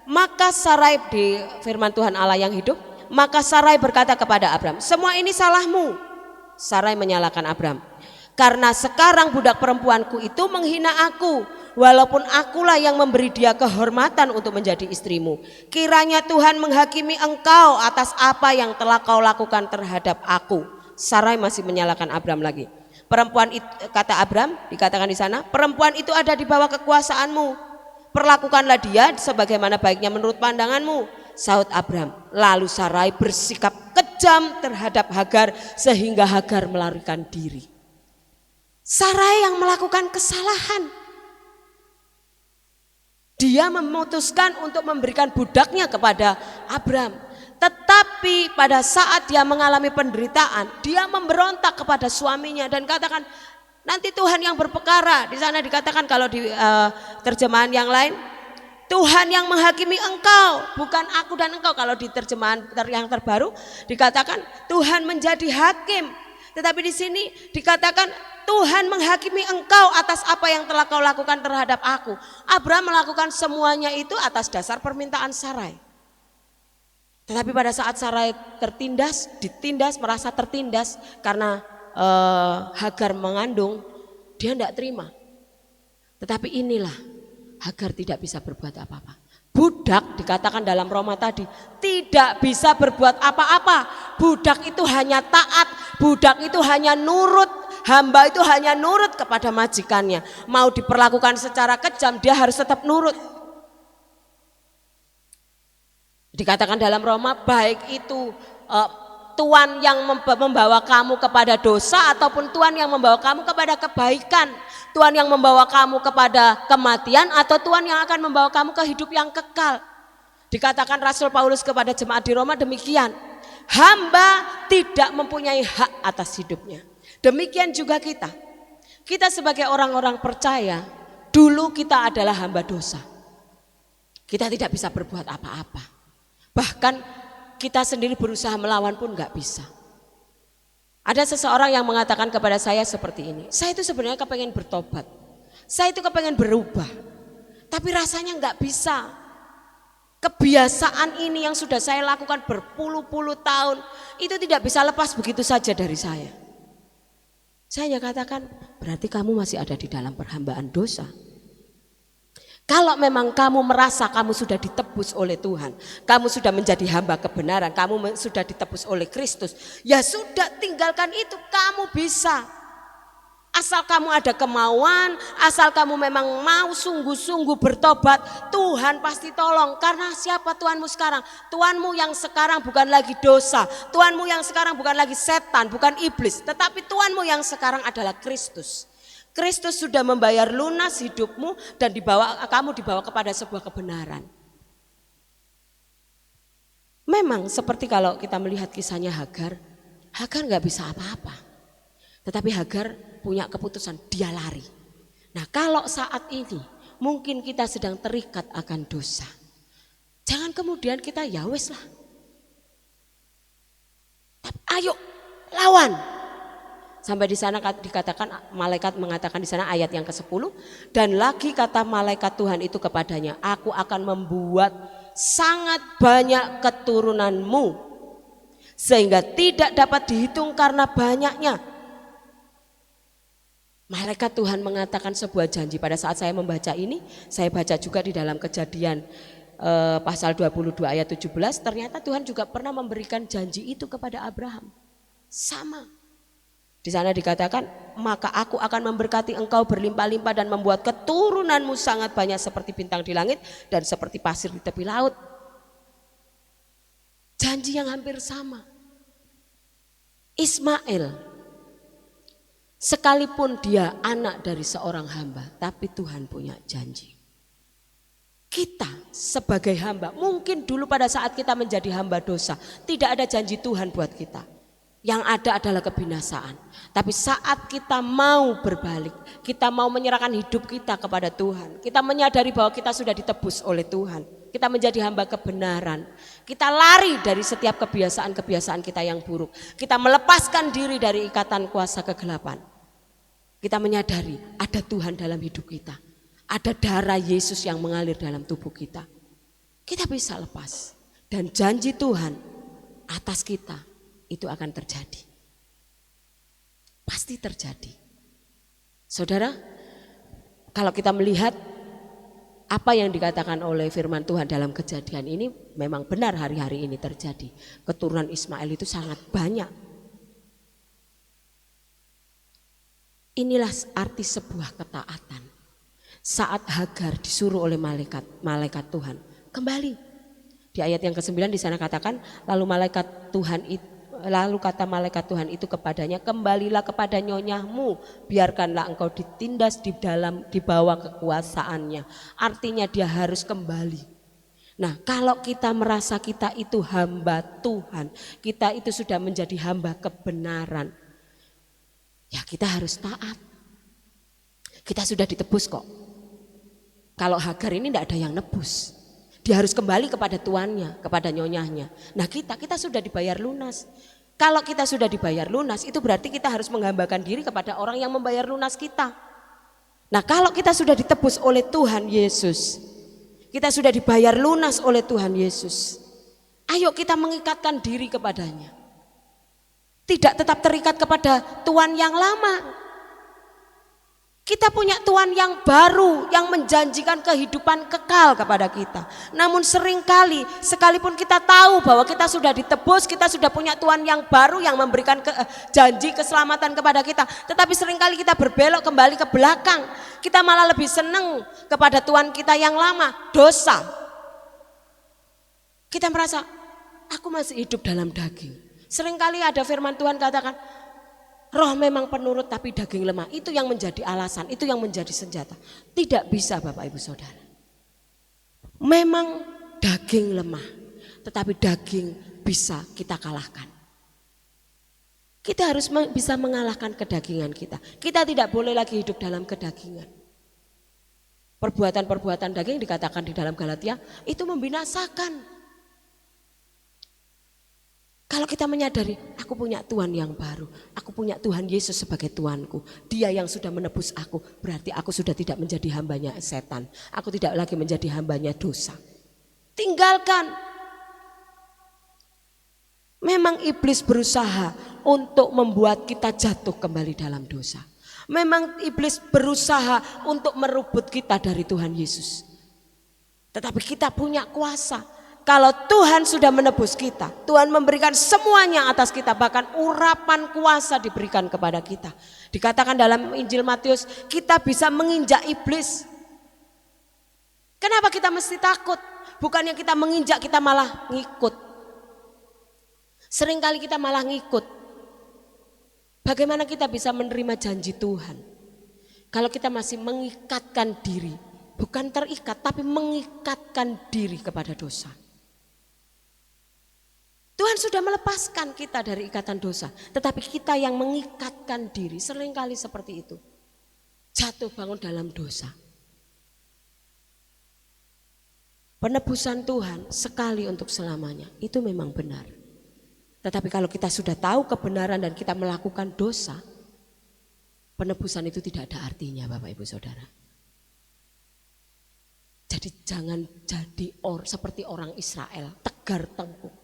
Speaker 3: maka Sarai, di firman Tuhan Allah yang hidup, maka Sarai berkata kepada Abram, semua ini salahmu. Sarai menyalahkan Abram, karena sekarang budak perempuanku itu menghina aku, walaupun akulah yang memberi dia kehormatan untuk menjadi istrimu. Kiranya Tuhan menghakimi engkau atas apa yang telah kau lakukan terhadap aku. Sarai masih menyalahkan Abram lagi. Perempuan itu, kata Abram, dikatakan di sana, perempuan itu ada di bawah kekuasaanmu. Perlakukanlah dia sebagaimana baiknya menurut pandanganmu. Saud Abram. Lalu Sarai bersikap kejam terhadap Hagar sehingga Hagar melarikan diri. Sarai yang melakukan kesalahan. Dia memutuskan untuk memberikan budaknya kepada Abram. Tetapi pada saat dia mengalami penderitaan, dia memberontak kepada suaminya dan katakan, nanti Tuhan yang berperkara. Di sana dikatakan kalau di terjemahan yang lain, Tuhan yang menghakimi engkau, bukan aku dan engkau. Kalau di terjemahan yang terbaru dikatakan Tuhan menjadi hakim. Tetapi di sini dikatakan Tuhan menghakimi engkau atas apa yang telah kau lakukan terhadap aku. Abram melakukan semuanya itu atas dasar permintaan Sarai. Tetapi pada saat Sarai ditindas, merasa tertindas karena Hagar mengandung, dia tidak terima. Tetapi inilah, Hagar tidak bisa berbuat apa-apa. Budak dikatakan dalam Roma tadi tidak bisa berbuat apa-apa. Budak itu hanya taat, budak itu hanya nurut, hamba itu hanya nurut kepada majikannya. Mau diperlakukan secara kejam, dia harus tetap nurut. Dikatakan dalam Roma, baik itu Tuhan yang membawa kamu kepada dosa ataupun Tuhan yang membawa kamu kepada kebaikan. Tuhan yang membawa kamu kepada kematian atau Tuhan yang akan membawa kamu ke hidup yang kekal. Dikatakan Rasul Paulus kepada jemaat di Roma demikian. Hamba tidak mempunyai hak atas hidupnya. Demikian juga kita. Kita sebagai orang-orang percaya, dulu kita adalah hamba dosa. Kita tidak bisa berbuat apa-apa. Bahkan kita sendiri berusaha melawan pun gak bisa. Ada seseorang yang mengatakan kepada saya seperti ini, saya itu sebenarnya kepengen bertobat, saya itu kepengen berubah, tapi rasanya gak bisa. Kebiasaan ini yang sudah saya lakukan berpuluh-puluh tahun, itu tidak bisa lepas begitu saja dari saya. Saya katakan, berarti kamu masih ada di dalam perhambaan dosa. Kalau memang kamu merasa kamu sudah ditebus oleh Tuhan, kamu sudah menjadi hamba kebenaran, kamu sudah ditebus oleh Kristus, ya sudah tinggalkan itu, kamu bisa. Asal kamu ada kemauan, asal kamu memang mau sungguh-sungguh bertobat, Tuhan pasti tolong. Karena siapa Tuhanmu sekarang? Tuhanmu yang sekarang bukan lagi dosa, Tuhanmu yang sekarang bukan lagi setan, bukan iblis, tetapi Tuhanmu yang sekarang adalah Kristus. Kristus sudah membayar lunas hidupmu dan kamu dibawa kepada sebuah kebenaran. Memang seperti kalau kita melihat kisahnya Hagar gak bisa apa-apa. Tetapi Hagar punya keputusan, dia lari. Nah kalau saat ini mungkin kita sedang terikat akan dosa. Jangan kemudian kita ya wes lah. Ayo lawan. Sampai di sana dikatakan, malaikat mengatakan di sana ayat yang ke-10, dan lagi kata malaikat Tuhan itu kepadanya, aku akan membuat sangat banyak keturunanmu sehingga tidak dapat dihitung karena banyaknya. Malaikat Tuhan mengatakan sebuah janji. Pada saat saya membaca ini, saya baca juga di dalam Kejadian pasal 22 ayat 17, ternyata Tuhan juga pernah memberikan janji itu kepada Abraham. Sama. Di sana dikatakan, maka aku akan memberkati engkau berlimpah-limpah dan membuat keturunanmu sangat banyak seperti bintang di langit dan seperti pasir di tepi laut. Janji yang hampir sama. Ismail, sekalipun dia anak dari seorang hamba, tapi Tuhan punya janji. Kita sebagai hamba, mungkin dulu pada saat kita menjadi hamba dosa, tidak ada janji Tuhan buat kita. Yang ada adalah kebinasaan. Tapi saat kita mau berbalik, kita mau menyerahkan hidup kita kepada Tuhan, kita menyadari bahwa kita sudah ditebus oleh Tuhan, kita menjadi hamba kebenaran, kita lari dari setiap kebiasaan-kebiasaan kita yang buruk, kita melepaskan diri dari ikatan kuasa kegelapan. Kita menyadari ada Tuhan dalam hidup kita, ada darah Yesus yang mengalir dalam tubuh kita. Kita bisa lepas, dan janji Tuhan atas kita itu akan terjadi. Pasti terjadi. Saudara, kalau kita melihat apa yang dikatakan oleh firman Tuhan dalam Kejadian ini memang benar hari-hari ini terjadi. Keturunan Ismail itu sangat banyak. Inilah arti sebuah ketaatan. Saat Hagar disuruh oleh malaikat Tuhan kembali. Di ayat yang ke-9 di sana katakan, lalu kata malaikat Tuhan itu kepadanya, kembalilah kepada nyonyahmu, biarkanlah engkau ditindas di bawah kekuasaannya. Artinya dia harus kembali. Nah, kalau kita merasa kita itu hamba Tuhan, kita itu sudah menjadi hamba kebenaran, ya kita harus taat. Kita sudah ditebus kok. Kalau Hagar ini tidak ada yang nebus. Dia harus kembali kepada tuannya, kepada nyonyahnya. Nah kita sudah dibayar lunas. Kalau kita sudah dibayar lunas, itu berarti kita harus menghambakan diri kepada orang yang membayar lunas kita. Nah kalau kita sudah ditebus oleh Tuhan Yesus, kita sudah dibayar lunas oleh Tuhan Yesus, ayo kita mengikatkan diri kepadanya. Tidak tetap terikat kepada tuan yang lama. Kita punya Tuhan yang baru, yang menjanjikan kehidupan kekal kepada kita. Namun seringkali, sekalipun kita tahu bahwa kita sudah ditebus, kita sudah punya Tuhan yang baru yang memberikan janji keselamatan kepada kita, tetapi seringkali kita berbelok kembali ke belakang. Kita malah lebih senang kepada Tuhan kita yang lama, dosa. Kita merasa, aku masih hidup dalam daging. Seringkali ada firman Tuhan katakan, roh memang penurut tapi daging lemah. Itu yang menjadi alasan, itu yang menjadi senjata. Tidak bisa Bapak Ibu Saudara. Memang daging lemah, tetapi daging bisa kita kalahkan. Kita harus bisa mengalahkan kedagingan kita. Kita tidak boleh lagi hidup dalam kedagingan. Perbuatan-perbuatan daging dikatakan di dalam Galatia itu membinasakan. Kalau kita menyadari, aku punya Tuhan yang baru, aku punya Tuhan Yesus sebagai Tuanku, Dia yang sudah menebus aku, berarti aku sudah tidak menjadi hambanya setan, aku tidak lagi menjadi hambanya dosa. Tinggalkan. Memang iblis berusaha untuk membuat kita jatuh kembali dalam dosa. Memang iblis berusaha untuk merebut kita dari Tuhan Yesus. Tetapi kita punya kuasa. Kalau Tuhan sudah menebus kita, Tuhan memberikan semuanya atas kita, bahkan urapan kuasa diberikan kepada kita. Dikatakan dalam Injil Matius, kita bisa menginjak iblis. Kenapa kita mesti takut? Bukannya kita menginjak, kita malah ngikut. Seringkali kita malah ngikut. Bagaimana kita bisa menerima janji Tuhan? Kalau kita masih mengikatkan diri, bukan terikat, tapi mengikatkan diri kepada dosa. Tuhan sudah melepaskan kita dari ikatan dosa, tetapi kita yang mengikatkan diri seringkali seperti itu. Jatuh bangun dalam dosa. Penebusan Tuhan sekali untuk selamanya, itu memang benar. Tetapi kalau kita sudah tahu kebenaran dan kita melakukan dosa, penebusan itu tidak ada artinya, Bapak Ibu Saudara. Jadi jangan jadi seperti orang Israel, tegar tengkuk.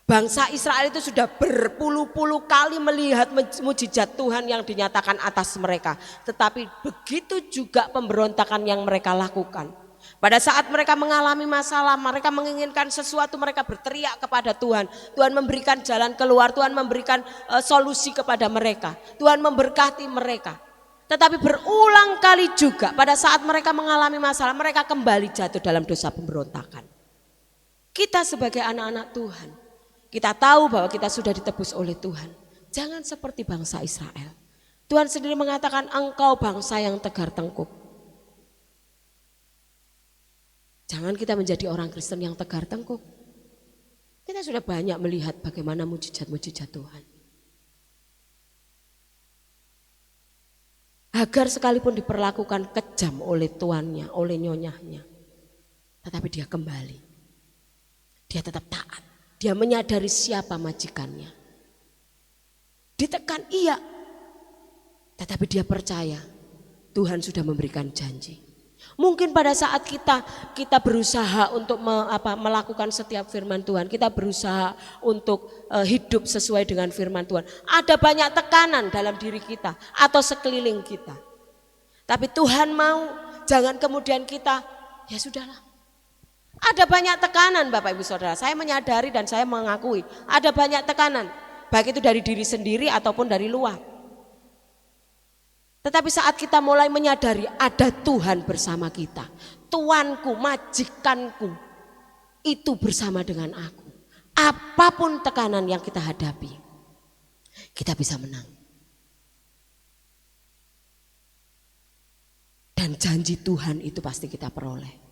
Speaker 3: Bangsa Israel itu sudah berpuluh-puluh kali melihat mujizat Tuhan yang dinyatakan atas mereka. Tetapi begitu juga pemberontakan yang mereka lakukan. Pada saat mereka mengalami masalah, mereka menginginkan sesuatu, mereka berteriak kepada Tuhan. Tuhan memberikan jalan keluar, Tuhan memberikan solusi kepada mereka. Tuhan memberkati mereka. Tetapi berulang kali juga pada saat mereka mengalami masalah, mereka kembali jatuh dalam dosa pemberontakan. Kita sebagai anak-anak Tuhan, kita tahu bahwa kita sudah ditebus oleh Tuhan. Jangan seperti bangsa Israel. Tuhan sendiri mengatakan engkau bangsa yang tegar tengkuk. Jangan kita menjadi orang Kristen yang tegar tengkuk. Kita sudah banyak melihat bagaimana mujizat-mujizat Tuhan. Hagar sekalipun diperlakukan kejam oleh tuannya, oleh nyonyahnya. Tetapi dia kembali. Dia tetap taat. Dia menyadari siapa majikannya. Ditekan iya. Tetapi dia percaya Tuhan sudah memberikan janji. Mungkin pada saat kita berusaha untuk melakukan setiap firman Tuhan, kita berusaha untuk hidup sesuai dengan firman Tuhan. Ada banyak tekanan dalam diri kita atau sekeliling kita. Tapi Tuhan mau, jangan kemudian kita, ya sudahlah. Ada banyak tekanan Bapak Ibu Saudara, saya menyadari dan saya mengakui ada banyak tekanan. Baik itu dari diri sendiri ataupun dari luar. Tetapi saat kita mulai menyadari ada Tuhan bersama kita, Tuanku, majikanku, itu bersama dengan aku. Apapun tekanan yang kita hadapi, kita bisa menang. Dan janji Tuhan itu pasti kita peroleh.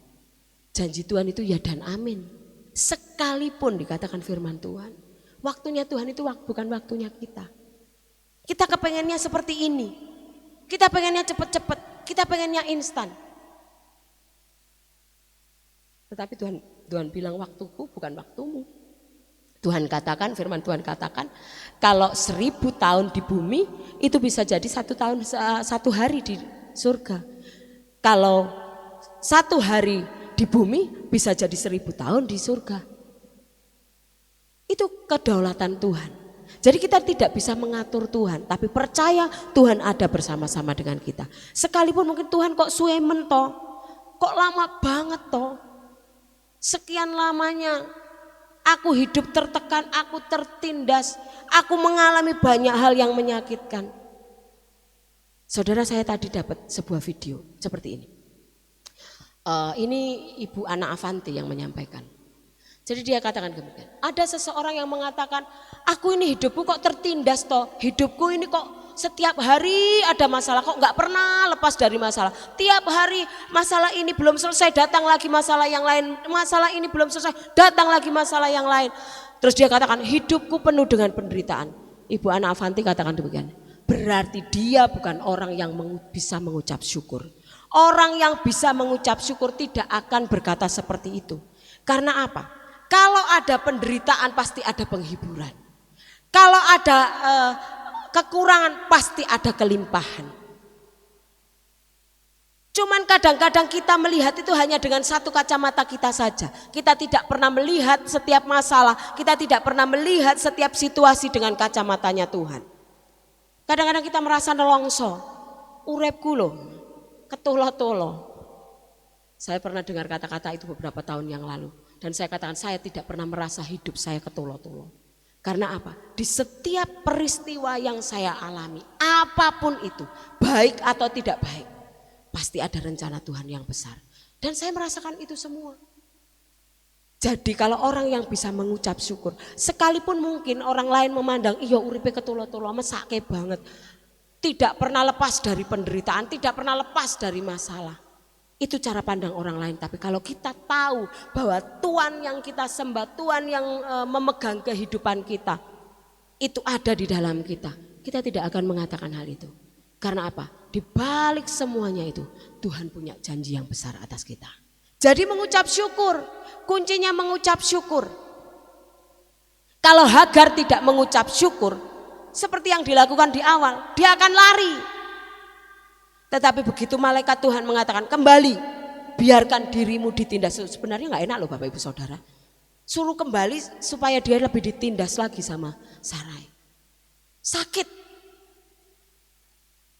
Speaker 3: Janji Tuhan itu ya dan amin. Sekalipun dikatakan firman Tuhan, waktunya Tuhan itu bukan waktunya kita. Kita kepengennya seperti ini. Kita pengennya cepet-cepet, kita pengennya instan. Tetapi Tuhan bilang waktuku bukan waktumu. Tuhan katakan, firman Tuhan katakan, kalau 1000 tahun di bumi itu bisa jadi 1 hari di surga. Kalau 1 hari di bumi bisa jadi 1000 tahun di surga. Itu kedaulatan Tuhan. Jadi kita tidak bisa mengatur Tuhan, tapi percaya Tuhan ada bersama-sama dengan kita. Sekalipun mungkin Tuhan kok suemen toh, kok lama banget toh. Sekian lamanya aku hidup tertekan, aku tertindas, aku mengalami banyak hal yang menyakitkan. Saudara, saya tadi dapat sebuah video seperti ini. Ini Ibu Ana Avanti yang menyampaikan. Jadi dia katakan demikian. Ada seseorang yang mengatakan, aku ini hidupku kok tertindas toh. Hidupku ini kok setiap hari ada masalah, kok nggak pernah lepas dari masalah. Tiap hari masalah ini belum selesai, datang lagi masalah yang lain. Masalah ini belum selesai, datang lagi masalah yang lain. Terus dia katakan, hidupku penuh dengan penderitaan. Ibu Ana Avanti katakan demikian. Berarti dia bukan orang yang bisa mengucap syukur. Orang yang bisa mengucap syukur tidak akan berkata seperti itu. Karena apa? Kalau ada penderitaan pasti ada penghiburan. Kalau ada kekurangan pasti ada kelimpahan. Cuman kadang-kadang kita melihat itu hanya dengan satu kacamata kita saja. Kita tidak pernah melihat setiap masalah, kita tidak pernah melihat setiap situasi dengan kacamatanya Tuhan. Kadang-kadang kita merasa nelongso, urepku loh, ketolo-tolo. Saya pernah dengar kata-kata itu beberapa tahun yang lalu. Dan saya katakan saya tidak pernah merasa hidup saya ketolo-tolo. Karena apa? Di setiap peristiwa yang saya alami, apapun itu, baik atau tidak baik, pasti ada rencana Tuhan yang besar. Dan saya merasakan itu semua. Jadi kalau orang yang bisa mengucap syukur, sekalipun mungkin orang lain memandang, iya uripe ketolo-tolo, mesake banget. Tidak pernah lepas dari penderitaan, tidak pernah lepas dari masalah. Itu cara pandang orang lain. Tapi kalau kita tahu bahwa Tuhan yang kita sembah, Tuhan yang memegang kehidupan kita, itu ada di dalam kita. Kita tidak akan mengatakan hal itu. Karena apa? Di balik semuanya itu Tuhan punya janji yang besar atas kita. Jadi mengucap syukur, kuncinya mengucap syukur. Kalau Hagar tidak mengucap syukur, seperti yang dilakukan di awal, dia akan lari. Tetapi begitu malaikat Tuhan mengatakan kembali, biarkan dirimu ditindas. Sebenarnya nggak enak loh Bapak Ibu Saudara. Suruh kembali supaya dia lebih ditindas lagi sama Sarai. Sakit.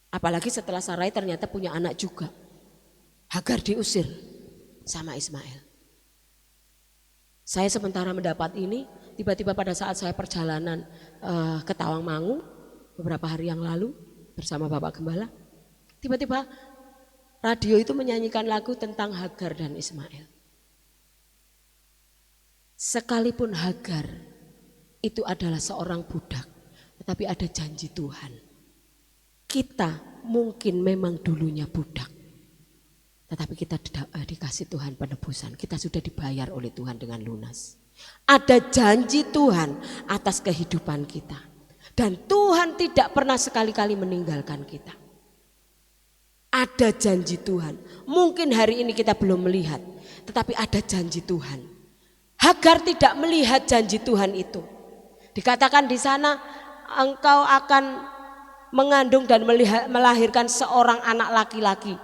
Speaker 3: Apalagi setelah Sarai ternyata punya anak juga. Hagar diusir sama Ismail. Saya sementara mendapat ini, tiba-tiba pada saat saya perjalanan ke Tawangmangu beberapa hari yang lalu bersama Bapak Gembala. Tiba-tiba radio itu menyanyikan lagu tentang Hagar dan Ismail. Sekalipun Hagar itu adalah seorang budak, tetapi ada janji Tuhan. Kita mungkin memang dulunya budak, tetapi kita dikasih Tuhan penebusan. Kita sudah dibayar oleh Tuhan dengan lunas. Ada janji Tuhan atas kehidupan kita. Dan Tuhan tidak pernah sekali-kali meninggalkan kita. Ada janji Tuhan. Mungkin hari ini kita belum melihat, tetapi ada janji Tuhan. Hagar tidak melihat janji Tuhan itu. Dikatakan di sana, engkau akan mengandung dan melahirkan seorang anak laki-laki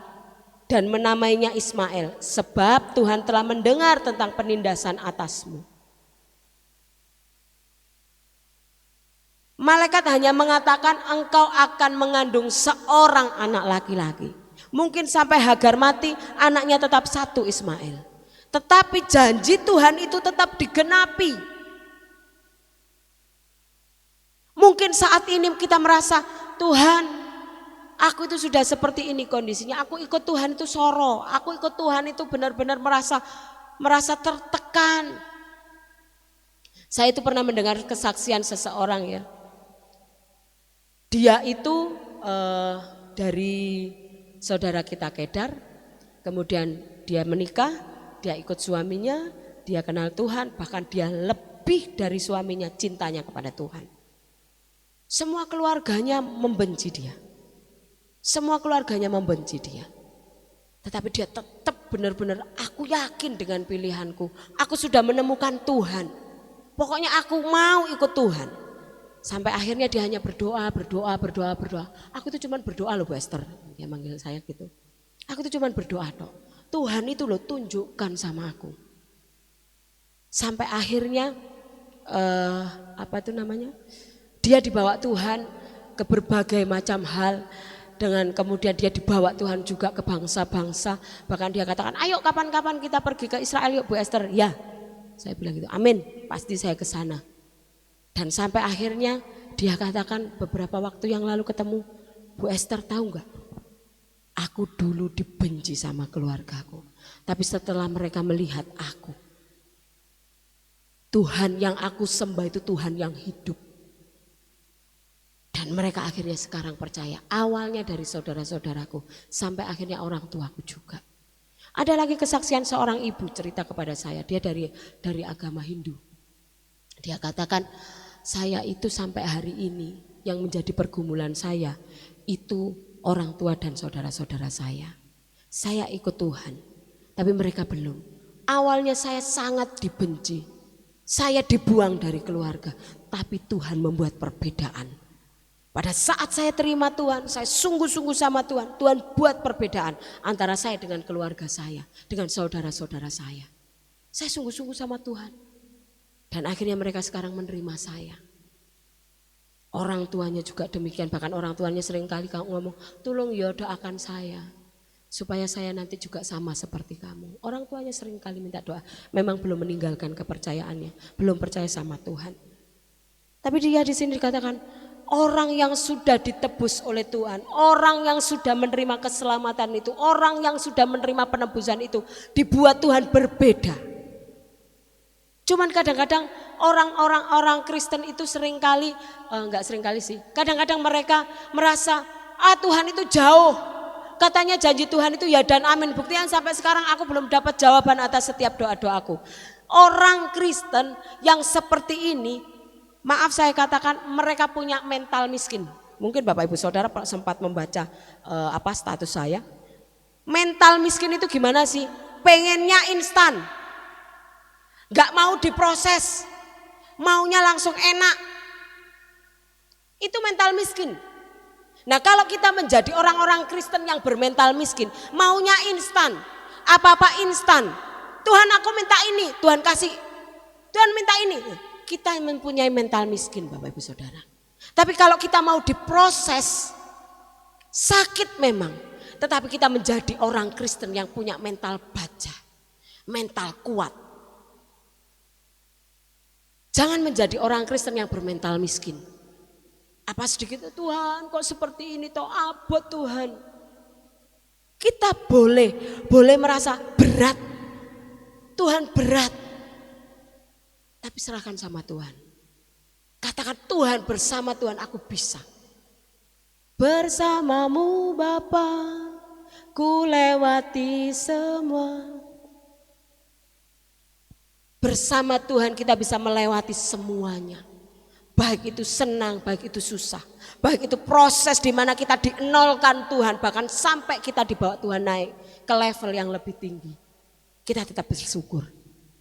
Speaker 3: dan menamainya Ismail, sebab Tuhan telah mendengar tentang penindasan atasmu. Malaikat hanya mengatakan engkau akan mengandung seorang anak laki-laki. Mungkin sampai Hagar mati anaknya tetap satu Ismail. Tetapi janji Tuhan itu tetap digenapi. Mungkin saat ini kita merasa Tuhan, aku itu sudah seperti ini kondisinya. Aku ikut Tuhan itu soro. Aku ikut Tuhan itu benar-benar merasa tertekan. Saya itu pernah mendengar kesaksian seseorang ya. Dia itu dari saudara kita Kedar, kemudian dia menikah, dia ikut suaminya, dia kenal Tuhan, bahkan dia lebih dari suaminya cintanya kepada Tuhan. Semua keluarganya membenci dia, semua keluarganya membenci dia. Tetapi dia tetap benar-benar, aku yakin dengan pilihanku, aku sudah menemukan Tuhan, pokoknya aku mau ikut Tuhan. Sampai akhirnya dia hanya berdoa. Aku itu cuma berdoa loh Bu Esther. Dia manggil saya gitu. Aku itu cuma berdoa dok. Tuhan itu loh tunjukkan sama aku. Sampai akhirnya dia dibawa Tuhan ke berbagai macam hal. Dengan kemudian dia dibawa Tuhan juga ke bangsa-bangsa. Bahkan dia katakan ayo kapan-kapan kita pergi ke Israel yuk Bu Esther. Ya saya bilang gitu, amin pasti saya ke sana. Dan sampai akhirnya dia katakan beberapa waktu yang lalu ketemu, Bu Esther tahu enggak? Aku dulu dibenci sama keluargaku. Tapi setelah mereka melihat aku, Tuhan yang aku sembah itu Tuhan yang hidup. Dan mereka akhirnya sekarang percaya. Awalnya dari saudara-saudaraku sampai akhirnya orang tuaku juga. Ada lagi kesaksian seorang ibu cerita kepada saya, dia dari agama Hindu. Dia katakan, saya itu sampai hari ini yang menjadi pergumulan saya itu orang tua dan saudara-saudara saya. Saya ikut Tuhan, tapi mereka belum. Awalnya saya sangat dibenci, saya dibuang dari keluarga, tapi Tuhan membuat perbedaan. Pada saat saya terima Tuhan, saya sungguh-sungguh sama Tuhan. Tuhan buat perbedaan antara saya dengan keluarga saya, dengan saudara-saudara saya. Saya sungguh-sungguh sama Tuhan. Dan akhirnya mereka sekarang menerima saya. Orang tuanya juga demikian, bahkan orang tuanya seringkali ngomong, tolong ya doakan saya. supaya saya nanti juga sama seperti kamu. Orang tuanya sering kali minta doa, memang belum meninggalkan kepercayaannya, belum percaya sama Tuhan. Tapi dia di sini dikatakan orang yang sudah ditebus oleh Tuhan, orang yang sudah menerima keselamatan itu, orang yang sudah menerima penebusan itu, dibuat Tuhan berbeda. Cuman kadang-kadang orang Kristen itu seringkali, enggak seringkali sih, kadang-kadang mereka merasa Tuhan itu jauh. Katanya janji Tuhan itu ya dan amin. Buktinya sampai sekarang aku belum dapat jawaban atas setiap doa-doaku. Orang Kristen yang seperti ini, maaf saya katakan, mereka punya mental miskin. Mungkin Bapak Ibu Saudara sempat membaca status saya. Mental miskin itu gimana sih? Pengennya instan, gak mau diproses, maunya langsung enak. Itu mental miskin. Nah kalau kita menjadi orang-orang Kristen yang bermental miskin, maunya instan, apa-apa instan. Tuhan aku minta ini, Tuhan kasih. Tuhan minta ini. Kita mempunyai mental miskin Bapak Ibu Saudara. Tapi kalau kita mau diproses, sakit memang. Tetapi kita menjadi orang Kristen yang punya mental baja, mental kuat. Jangan menjadi orang Kristen yang bermental miskin. Apa sedikit Tuhan kok seperti ini toh abot Tuhan. Kita boleh merasa berat. Tuhan berat. Tapi serahkan sama Tuhan. Katakan Tuhan, bersama Tuhan aku bisa. Bersamamu Bapa, ku lewati semua. Bersama Tuhan kita bisa melewati semuanya. Baik itu senang, baik itu susah. Baik itu proses di mana kita dienolkan Tuhan. Bahkan sampai kita dibawa Tuhan naik ke level yang lebih tinggi. Kita tetap bersyukur.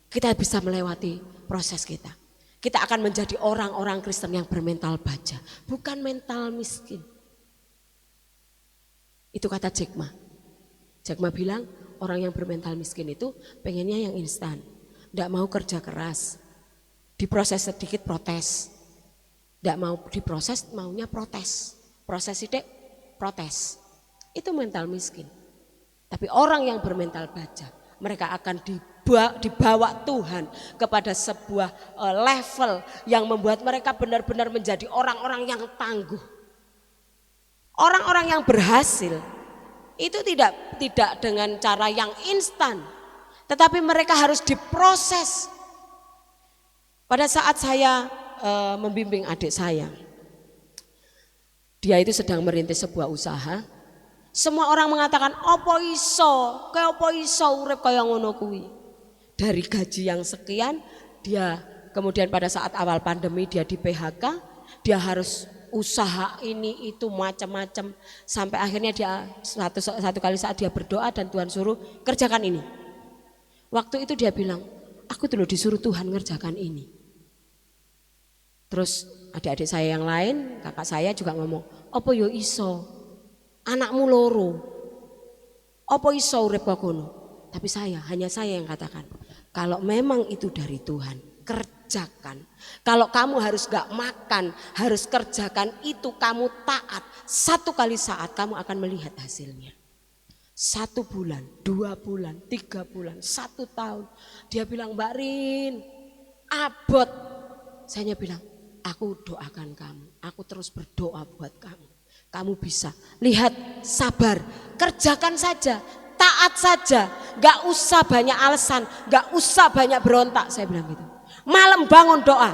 Speaker 3: Kita bisa melewati proses kita. Kita akan menjadi orang-orang Kristen yang bermental baja. Bukan mental miskin. Itu kata Jack Ma. Jack Ma bilang orang yang bermental miskin itu pengennya yang instan. Tidak mau kerja keras. Diproses sedikit protes. Tidak mau diproses, maunya protes. Proses sidik, protes. Itu mental miskin. Tapi orang yang bermental baja, mereka akan dibawa Tuhan kepada sebuah level yang membuat mereka benar-benar menjadi orang-orang yang tangguh. Orang-orang yang berhasil itu tidak dengan cara yang instan, tetapi mereka harus diproses. Pada saat saya membimbing adik saya, dia itu sedang merintis sebuah usaha. Semua orang mengatakan opo iso urip kaya ngono kuwi. Dari gaji yang sekian, dia kemudian pada saat awal pandemi dia di PHK, dia harus usaha ini itu macam-macam sampai akhirnya dia satu kali saat dia berdoa dan Tuhan suruh kerjakan ini. Waktu itu dia bilang, aku dulu disuruh Tuhan ngerjakan ini. Terus adik-adik saya yang lain, kakak saya juga ngomong, opo yo iso, anakmu loro, opo iso urip kok ngono. Tapi hanya saya yang katakan, kalau memang itu dari Tuhan, kerjakan. Kalau kamu harus gak makan, harus kerjakan itu, kamu taat. Satu kali saat kamu akan melihat hasilnya. 1 bulan, 2 bulan, 3 bulan, 1 tahun. Dia bilang, Mbak Rin, abot. Saya bilang, aku doakan kamu, aku terus berdoa buat kamu. Kamu bisa, lihat, sabar, kerjakan saja, taat saja, gak usah banyak alasan, gak usah banyak berontak. Saya bilang gitu. Malam bangun doa.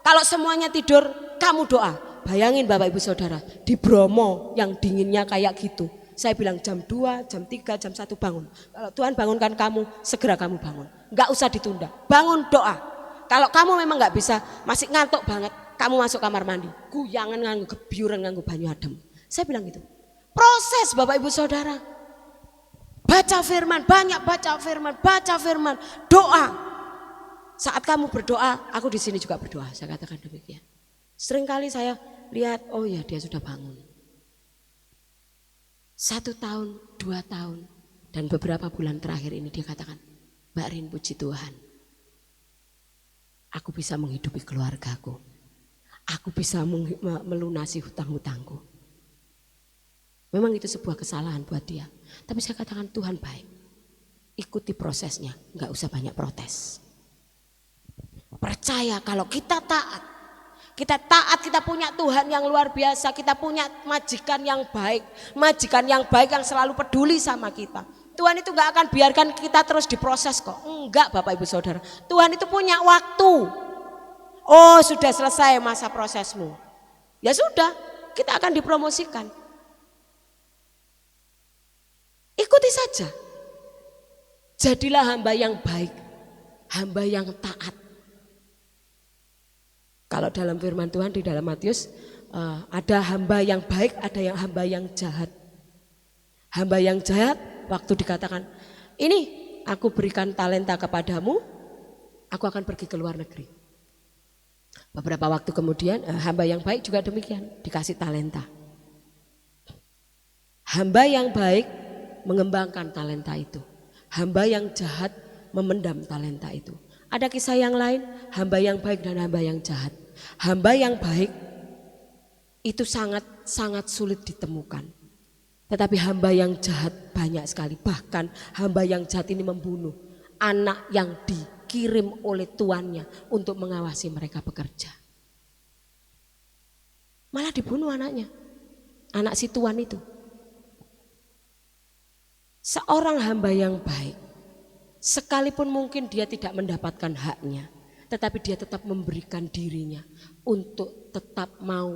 Speaker 3: Kalau semuanya tidur, kamu doa. Bayangin Bapak Ibu Saudara, di Bromo yang dinginnya kayak gitu. Saya bilang jam 2, jam 3, jam 1 bangun. Kalau Tuhan bangunkan kamu, segera kamu bangun. Gak usah ditunda, bangun doa. Kalau kamu memang gak bisa, masih ngantuk banget, kamu masuk kamar mandi. Guyangan nganggo gebyuran nganggo banyu adem. Saya bilang gitu. Proses Bapak Ibu Saudara. Baca firman, banyak baca firman, doa. Saat kamu berdoa, aku di sini juga berdoa. Saya katakan demikian. Seringkali saya lihat, oh ya dia sudah bangun. 1 tahun, 2 tahun, dan beberapa bulan terakhir ini dia katakan, Mbak Rin, puji Tuhan. Aku bisa menghidupi keluargaku. Aku bisa melunasi hutang-hutangku. Memang itu sebuah kesalahan buat dia. Tapi saya katakan Tuhan baik. Ikuti prosesnya, nggak usah banyak protes. Percaya kalau kita taat, kita punya Tuhan yang luar biasa, kita punya majikan yang baik yang selalu peduli sama kita. Tuhan itu nggak akan biarkan kita terus diproses kok, enggak Bapak Ibu Saudara. Tuhan itu punya waktu. Oh sudah selesai masa prosesmu, ya sudah kita akan dipromosikan. Ikuti saja. Jadilah hamba yang baik, hamba yang taat. Kalau dalam firman Tuhan di dalam Matius ada hamba yang baik, ada yang hamba yang jahat. Hamba yang jahat waktu dikatakan, ini aku berikan talenta kepadamu, aku akan pergi ke luar negeri. Beberapa waktu kemudian hamba yang baik juga demikian, dikasih talenta. Hamba yang baik mengembangkan talenta itu. Hamba yang jahat memendam talenta itu. Ada kisah yang lain, hamba yang baik dan hamba yang jahat. Hamba yang baik itu sangat sulit ditemukan. Tetapi hamba yang jahat banyak sekali. Bahkan hamba yang jahat ini membunuh anak yang dikirim oleh tuannya untuk mengawasi mereka bekerja. Malah dibunuh anaknya, anak si tuan itu. Seorang hamba yang baik, sekalipun mungkin dia tidak mendapatkan haknya, tetapi dia tetap memberikan dirinya untuk tetap mau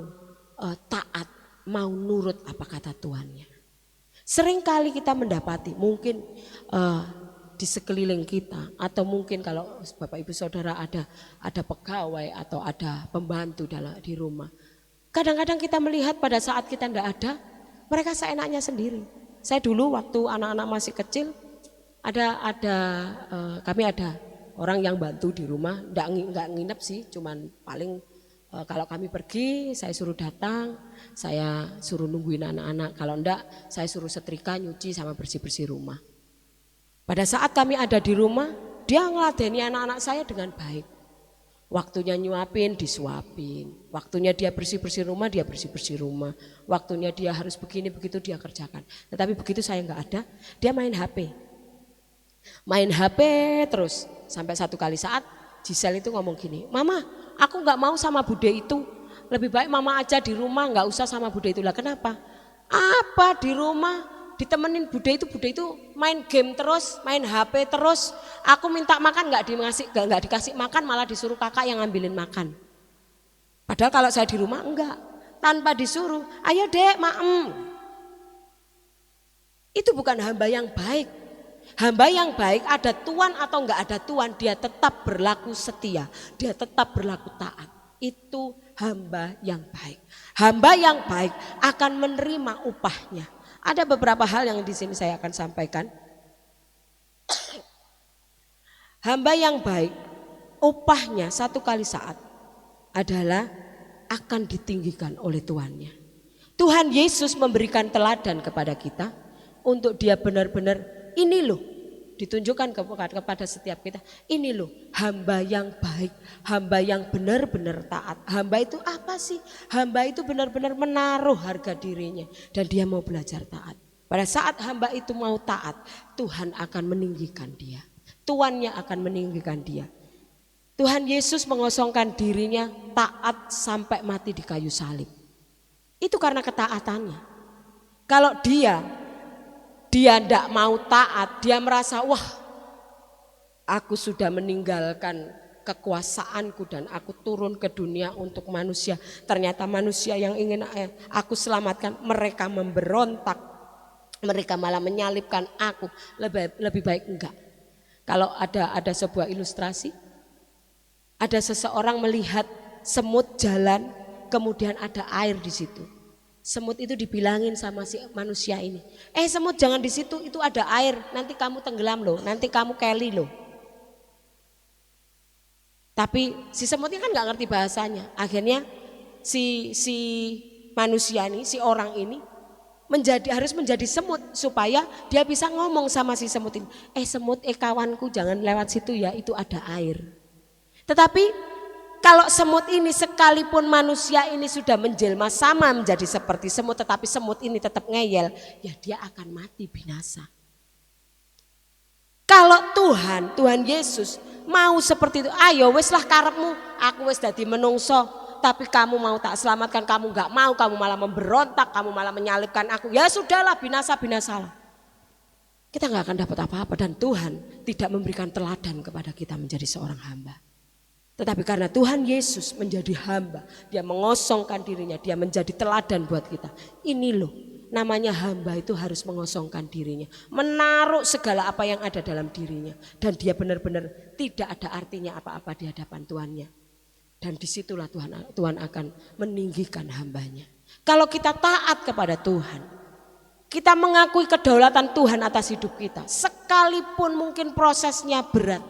Speaker 3: taat, mau nurut apa kata tuannya. Seringkali kita mendapati mungkin di sekeliling kita, atau mungkin kalau Bapak Ibu Saudara ada pegawai atau ada pembantu di rumah. Kadang-kadang kita melihat pada saat kita tidak ada, mereka seenaknya sendiri. Saya dulu waktu anak-anak masih kecil kami ada orang yang bantu di rumah, enggak nginep sih, cuman paling kalau kami pergi saya suruh datang, saya suruh nungguin anak-anak, kalau enggak saya suruh setrika, nyuci sama bersih-bersih rumah. Pada saat kami ada di rumah, dia ngeladeni anak-anak saya dengan baik. Waktunya nyuapin, disuapin. Waktunya dia bersih-bersih rumah, dia bersih-bersih rumah. Waktunya dia harus begini, begitu dia kerjakan. Tetapi begitu saya enggak ada, dia main HP. Main HP terus. Sampai satu kali saat Giselle itu ngomong gini, Mama aku enggak mau sama bude itu. Lebih baik Mama aja di rumah, enggak usah sama bude itu. Lah kenapa? Apa di rumah ditemenin bude itu main game terus, main HP terus. Aku minta makan enggak dikasih makan, malah disuruh kakak yang ngambilin makan. Padahal kalau saya di rumah enggak, tanpa disuruh, ayo dek maem. Itu bukan hamba yang baik. Hamba yang baik ada tuan atau enggak ada tuan, dia tetap berlaku setia, dia tetap berlaku taat. Itu hamba yang baik. Hamba yang baik akan menerima upahnya. Ada beberapa hal yang di sini saya akan sampaikan. Hamba yang baik, upahnya satu kali saat adalah akan ditinggikan oleh tuannya. Tuhan Yesus memberikan teladan kepada kita untuk dia benar-benar ini loh, ditunjukkan kepada setiap kita. Ini loh hamba yang baik, hamba yang benar-benar taat. Hamba itu apa sih? Hamba itu benar-benar menaruh harga dirinya dan dia mau belajar taat. Pada saat hamba itu mau taat, Tuhan akan meninggikan dia. Tuannya akan meninggikan dia. Tuhan Yesus mengosongkan dirinya taat sampai mati di kayu salib. Itu karena ketaatannya. Kalau dia tidak mau taat, dia merasa wah aku sudah meninggalkan kekuasaanku dan aku turun ke dunia untuk manusia. Ternyata manusia yang ingin aku selamatkan, mereka memberontak, mereka malah menyalibkan aku. Lebih baik enggak. Kalau ada sebuah ilustrasi, ada seseorang melihat semut jalan, kemudian ada air di situ. Semut itu dibilangin sama si manusia ini, semut jangan di situ, itu ada air, nanti kamu tenggelam loh, nanti kamu keli loh. Tapi si semutnya kan nggak ngerti bahasanya. Akhirnya si manusia ini, si orang ini harus menjadi semut supaya dia bisa ngomong sama si semut ini. Semut, kawanku jangan lewat situ ya, itu ada air. Tetapi Kalau semut ini sekalipun manusia ini sudah menjelma sama menjadi seperti semut, tetapi semut ini tetap ngeyel, ya dia akan mati binasa. Kalau Tuhan Yesus mau seperti itu, ayo weslah karepmu, aku wes dadi menungso, tapi kamu mau tak selamatkan, kamu gak mau, kamu malah memberontak, kamu malah menyalibkan aku, ya sudahlah, binasalah. Kita gak akan dapat apa-apa, dan Tuhan tidak memberikan teladan kepada kita menjadi seorang hamba. Tetapi karena Tuhan Yesus menjadi hamba, dia mengosongkan dirinya, dia menjadi teladan buat kita. Ini loh, namanya hamba itu harus mengosongkan dirinya, menaruh segala apa yang ada dalam dirinya, dan dia benar-benar tidak ada artinya apa-apa di hadapan Tuhannya. Dan disitulah Tuhan akan meninggikan hambanya. Kalau kita taat kepada Tuhan, kita mengakui kedaulatan Tuhan atas hidup kita, sekalipun mungkin prosesnya berat,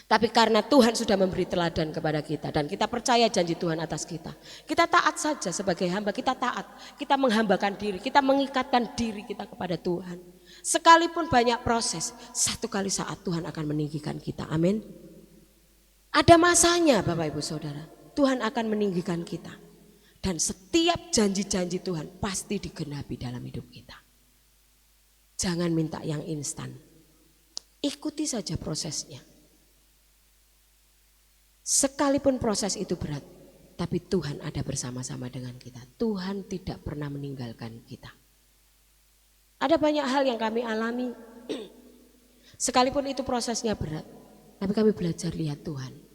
Speaker 3: tapi karena Tuhan sudah memberi teladan kepada kita dan kita percaya janji Tuhan atas kita, kita taat saja sebagai hamba, kita taat, kita menghambakan diri, kita mengikatkan diri kita kepada Tuhan. Sekalipun banyak proses, satu kali saat Tuhan akan meninggikan kita, amin. Ada masanya Bapak Ibu Saudara, Tuhan akan meninggikan kita. Dan setiap janji-janji Tuhan pasti digenapi dalam hidup kita. Jangan minta yang instan, ikuti saja prosesnya. Sekalipun proses itu berat, tapi Tuhan ada bersama-sama dengan kita. Tuhan tidak pernah meninggalkan kita. Ada banyak hal yang kami alami, sekalipun itu prosesnya berat, tapi kami belajar lihat Tuhan.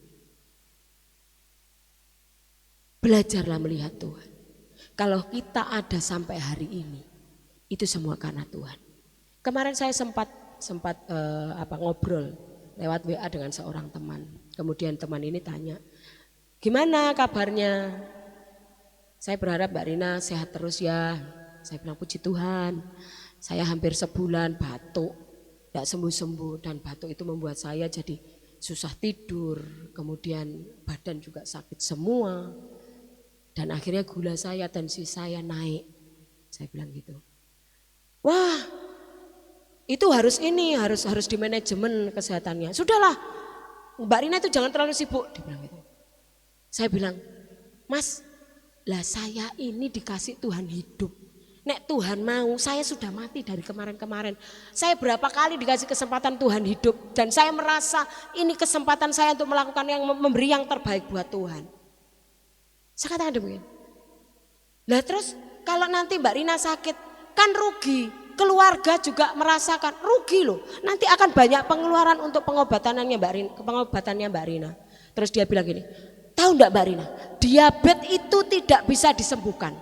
Speaker 3: Belajarlah melihat Tuhan. Kalau kita ada sampai hari ini, itu semua karena Tuhan. Kemarin saya sempat ngobrol lewat WA dengan seorang teman. Kemudian teman ini tanya, gimana kabarnya? Saya berharap Mbak Rina sehat terus ya. Saya bilang puji Tuhan, saya hampir sebulan batuk, tidak sembuh-sembuh, dan batuk itu membuat saya jadi susah tidur, kemudian badan juga sakit semua, dan akhirnya gula saya, tensi saya naik. Saya bilang gitu. Wah, itu harus di manajemen kesehatannya. Sudahlah, Mbak Rina itu jangan terlalu sibuk, dia bilang gitu. Saya bilang, Mas, lah saya ini dikasih Tuhan hidup. Nek Tuhan mau, saya sudah mati dari kemarin-kemarin. Saya berapa kali dikasih kesempatan Tuhan hidup, dan saya merasa ini kesempatan saya untuk melakukan yang memberi yang terbaik buat Tuhan. Saya katakan demikian. Lah terus kalau nanti Mbak Rina sakit, kan rugi. Keluarga juga merasakan rugi loh. Nanti akan banyak pengeluaran untuk pengobatannya Mbak Rina. Terus dia bilang gini, tahu enggak Mbak Rina, diabetes itu tidak bisa disembuhkan.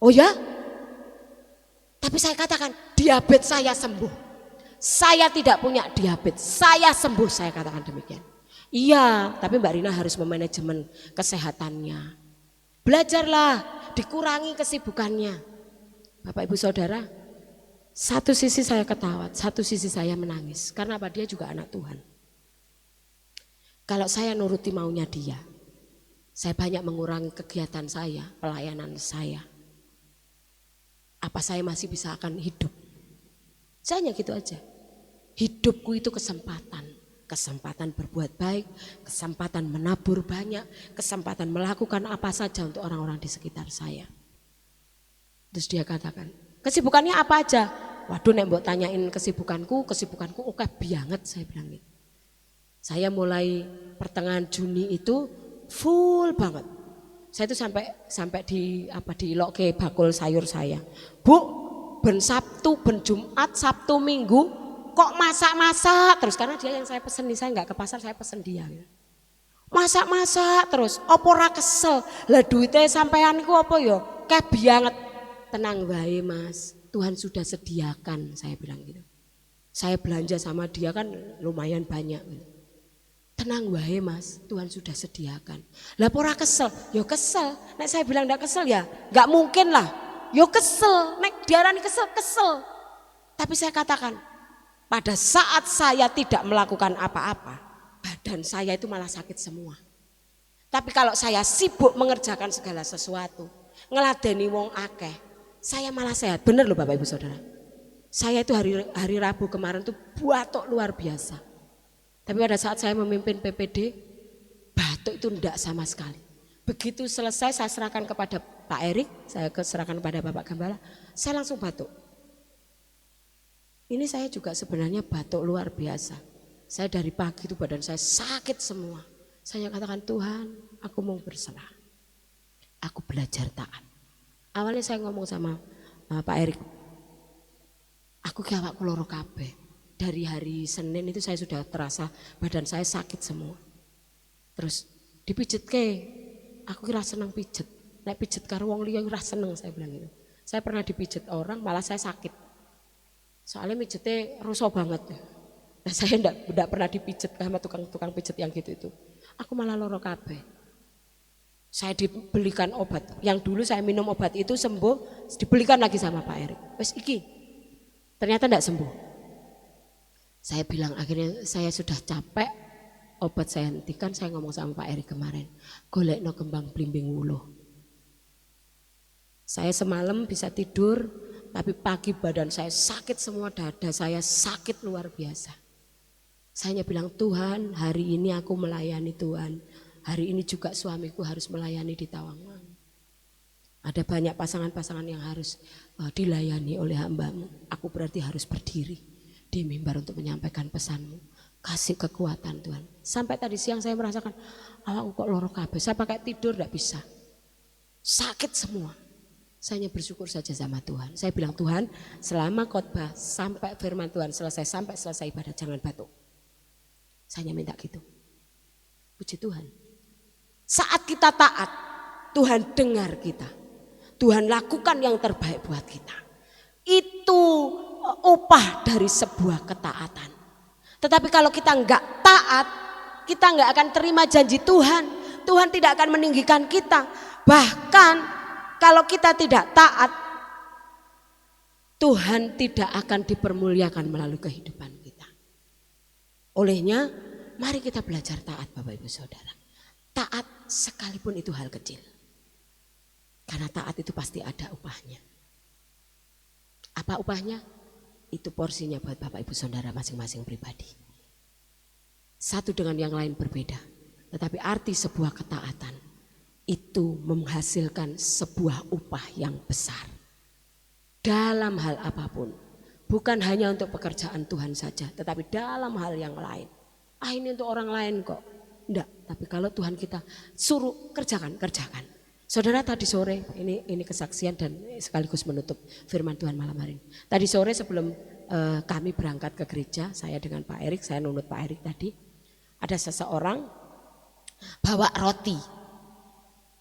Speaker 3: Oh ya? Tapi saya katakan diabetes saya sembuh. Saya tidak punya diabetes, saya sembuh, saya katakan demikian. Iya, tapi Mbak Rina harus memanajemen kesehatannya. Belajarlah, dikurangi kesibukannya. Bapak Ibu Saudara, satu sisi saya ketawa, satu sisi saya menangis. Karena apa? Dia juga anak Tuhan. Kalau saya nuruti maunya dia, saya banyak mengurangi kegiatan saya, pelayanan saya. Apa saya masih bisa akan hidup? Saya hanya gitu aja. Hidupku itu kesempatan. Kesempatan berbuat baik, kesempatan menabur banyak, kesempatan melakukan apa saja untuk orang-orang di sekitar saya. Terus dia katakan, kesibukannya apa aja? Waduh, nek mbok tanyain kesibukanku oke banget, saya bilang gitu. Saya mulai pertengahan Juni itu full banget. Saya itu sampai di loke bakul sayur saya. Bu, ben Sabtu, ben Jumat, Sabtu, Minggu kok masak-masak terus, karena dia yang saya pesen nih, saya nggak ke pasar, saya pesen dia. Masak-masak terus, opo ora kesel. Lah duitnya sampean niku apa ya? Kayak banget. Tenang wae Mas, Tuhan sudah sediakan, saya bilang gitu. Saya belanja sama dia kan lumayan banyak gitu. Tenang wae Mas, Tuhan sudah sediakan. Lah ora kesel, yo kesel. Nek saya bilang ndak kesel ya, nggak mungkin lah. Yo kesel, nek diarani kesel. Tapi saya katakan, pada saat saya tidak melakukan apa-apa, badan saya itu malah sakit semua. Tapi kalau saya sibuk mengerjakan segala sesuatu, ngeladeni wong akeh, saya malah sehat. Bener loh Bapak Ibu Saudara. Saya itu hari Rabu kemarin tuh batuk luar biasa. Tapi pada saat saya memimpin PPD, batuk batuk itu enggak sama sekali. Begitu selesai saya serahkan kepada Pak Erik, saya serahkan kepada Bapak Gembala, saya langsung batuk. Ini saya juga sebenarnya batuk luar biasa. Saya dari pagi itu badan saya sakit semua. Saya katakan, Tuhan, aku mau berserah. Aku belajar taat. Awalnya saya ngomong sama Pak Erik, aku ki awakku loro kabeh. Dari hari Senin itu saya sudah terasa badan saya sakit semua. Terus dipijet ke, aku kira seneng pijet. Nek pijet karo wong liya ora seneng, saya bilang gitu. Saya pernah dipijet orang malah saya sakit. Soalnya mijetnya rusuh banget. Nah, saya enggak pernah dipijet sama tukang pijet yang gitu itu. Aku malah loro kabeh. Saya dibelikan obat. Yang dulu saya minum obat itu sembuh, dibelikan lagi sama Pak Erik. Wes iki. Ternyata enggak sembuh. Saya bilang akhirnya saya sudah capek, obat saya hentikan, saya ngomong sama Pak Erik kemarin, golekno kembang blimbing wuluh. Saya semalam bisa tidur, tapi pagi badan saya sakit semua, dada saya sakit luar biasa. Saya hanya bilang, Tuhan, hari ini aku melayani Tuhan, hari ini juga suamiku harus melayani di Tawangmangu. Ada banyak pasangan-pasangan yang harus dilayani oleh hamba-Mu. Aku berarti harus berdiri di mimbar untuk menyampaikan pesan-Mu. Kasih kekuatan Tuhan. Sampai tadi siang saya merasakan, awakku kok loro kabeh. Saya pakai tidur tidak bisa. Sakit semua. Saya hanya bersyukur saja sama Tuhan. Saya bilang, Tuhan, selama khotbah sampai firman Tuhan selesai, sampai selesai ibadah, jangan batuk. Saya hanya minta gitu. Puji Tuhan. Saat kita taat, Tuhan dengar kita. Tuhan lakukan yang terbaik buat kita. Itu upah dari sebuah ketaatan. Tetapi kalau kita enggak taat, kita enggak akan terima janji Tuhan. Tuhan tidak akan meninggikan kita. Bahkan kalau kita tidak taat, Tuhan tidak akan dipermuliakan melalui kehidupan kita. Olehnya, mari kita belajar taat Bapak Ibu Saudara. Taat sekalipun itu hal kecil. Karena taat itu pasti ada upahnya. Apa upahnya? Itu porsinya buat Bapak Ibu Saudara masing-masing pribadi. Satu dengan yang lain berbeda. Tetapi arti sebuah ketaatan itu menghasilkan sebuah upah yang besar. Dalam hal apapun. Bukan hanya untuk pekerjaan Tuhan saja. Tetapi dalam hal yang lain. Ini untuk orang lain kok. Enggak. Tapi kalau Tuhan kita suruh kerjakan. Saudara tadi sore, ini kesaksian dan sekaligus menutup firman Tuhan malam hari ini. Tadi sore sebelum kami berangkat ke gereja, saya dengan Pak Erik, saya nunut Pak Erik tadi. Ada seseorang bawa roti.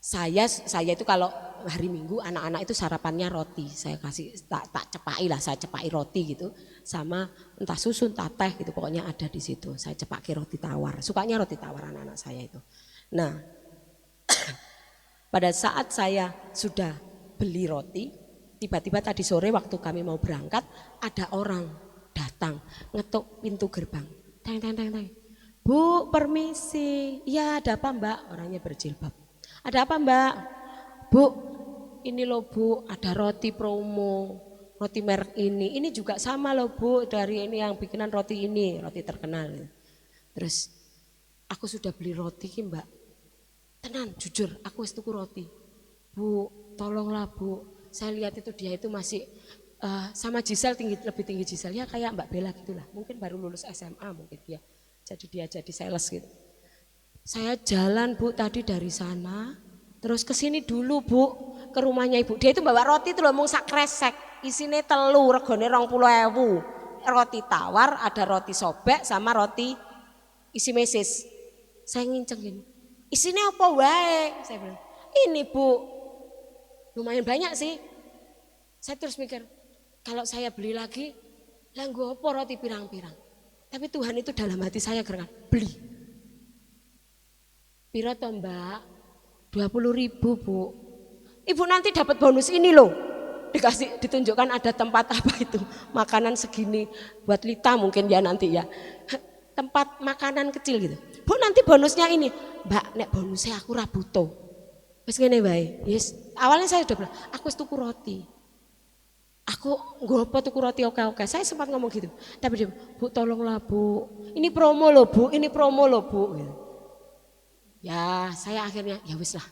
Speaker 3: Saya itu kalau hari Minggu anak-anak itu sarapannya roti. Saya kasih tak cepai lah, saya cepai roti gitu. Sama entah susu, entah teh gitu, pokoknya ada di situ. Saya cepaki roti tawar, sukanya roti tawar anak-anak saya itu. Nah, pada saat saya sudah beli roti, tiba-tiba tadi sore waktu kami mau berangkat, ada orang datang ngetuk pintu gerbang. Teng. Bu, permisi. Iya, ada apa Mbak? Orangnya berjilbab. Ada apa Mbak? Bu, ini loh Bu, ada roti promo, roti merek ini. Ini juga sama loh Bu, dari ini yang bikinan roti ini, roti terkenal. Terus, aku sudah beli roti Mbak. Tenan, jujur, aku wis tuku roti. Bu, tolonglah Bu. Saya lihat itu dia itu masih sama Gisel lebih tinggi Gisel ya kayak Mbak Bella gitulah. Mungkin baru lulus SMA mungkin dia. Jadi dia jadi sales gitu. Saya jalan Bu tadi dari sana, terus ke sini dulu Bu, ke rumahnya Ibu. Dia itu bawa roti itu loh mung sak kresek, isine telu regane 20.000. Roti tawar, ada roti sobek sama roti isi mesis. Saya nginceng gini. Isinya apa wae? Saya bilang, ini Bu, lumayan banyak sih. Saya terus mikir, kalau saya beli lagi, lah nggo apa roti pirang-pirang. Tapi Tuhan itu dalam hati saya gerak, beli. Piro toh Mbak? 20.000 Bu. Ibu nanti dapat bonus ini loh. Ditunjukkan ada tempat apa itu, makanan segini buat Lita mungkin ya nanti ya. Tempat makanan kecil gitu. Bu nanti bonusnya ini. Mbak, nek bonusnya aku rabuto. Wis ngene wae. Yes. Awalnya saya udah bilang, aku wis tuku roti. Aku nggopo tuku roti oke. Saya sempat ngomong gitu. Tapi dia, Bu tolonglah Bu. Ini promo loh Bu, ini promo loh Bu. Ya saya akhirnya ya wis lah.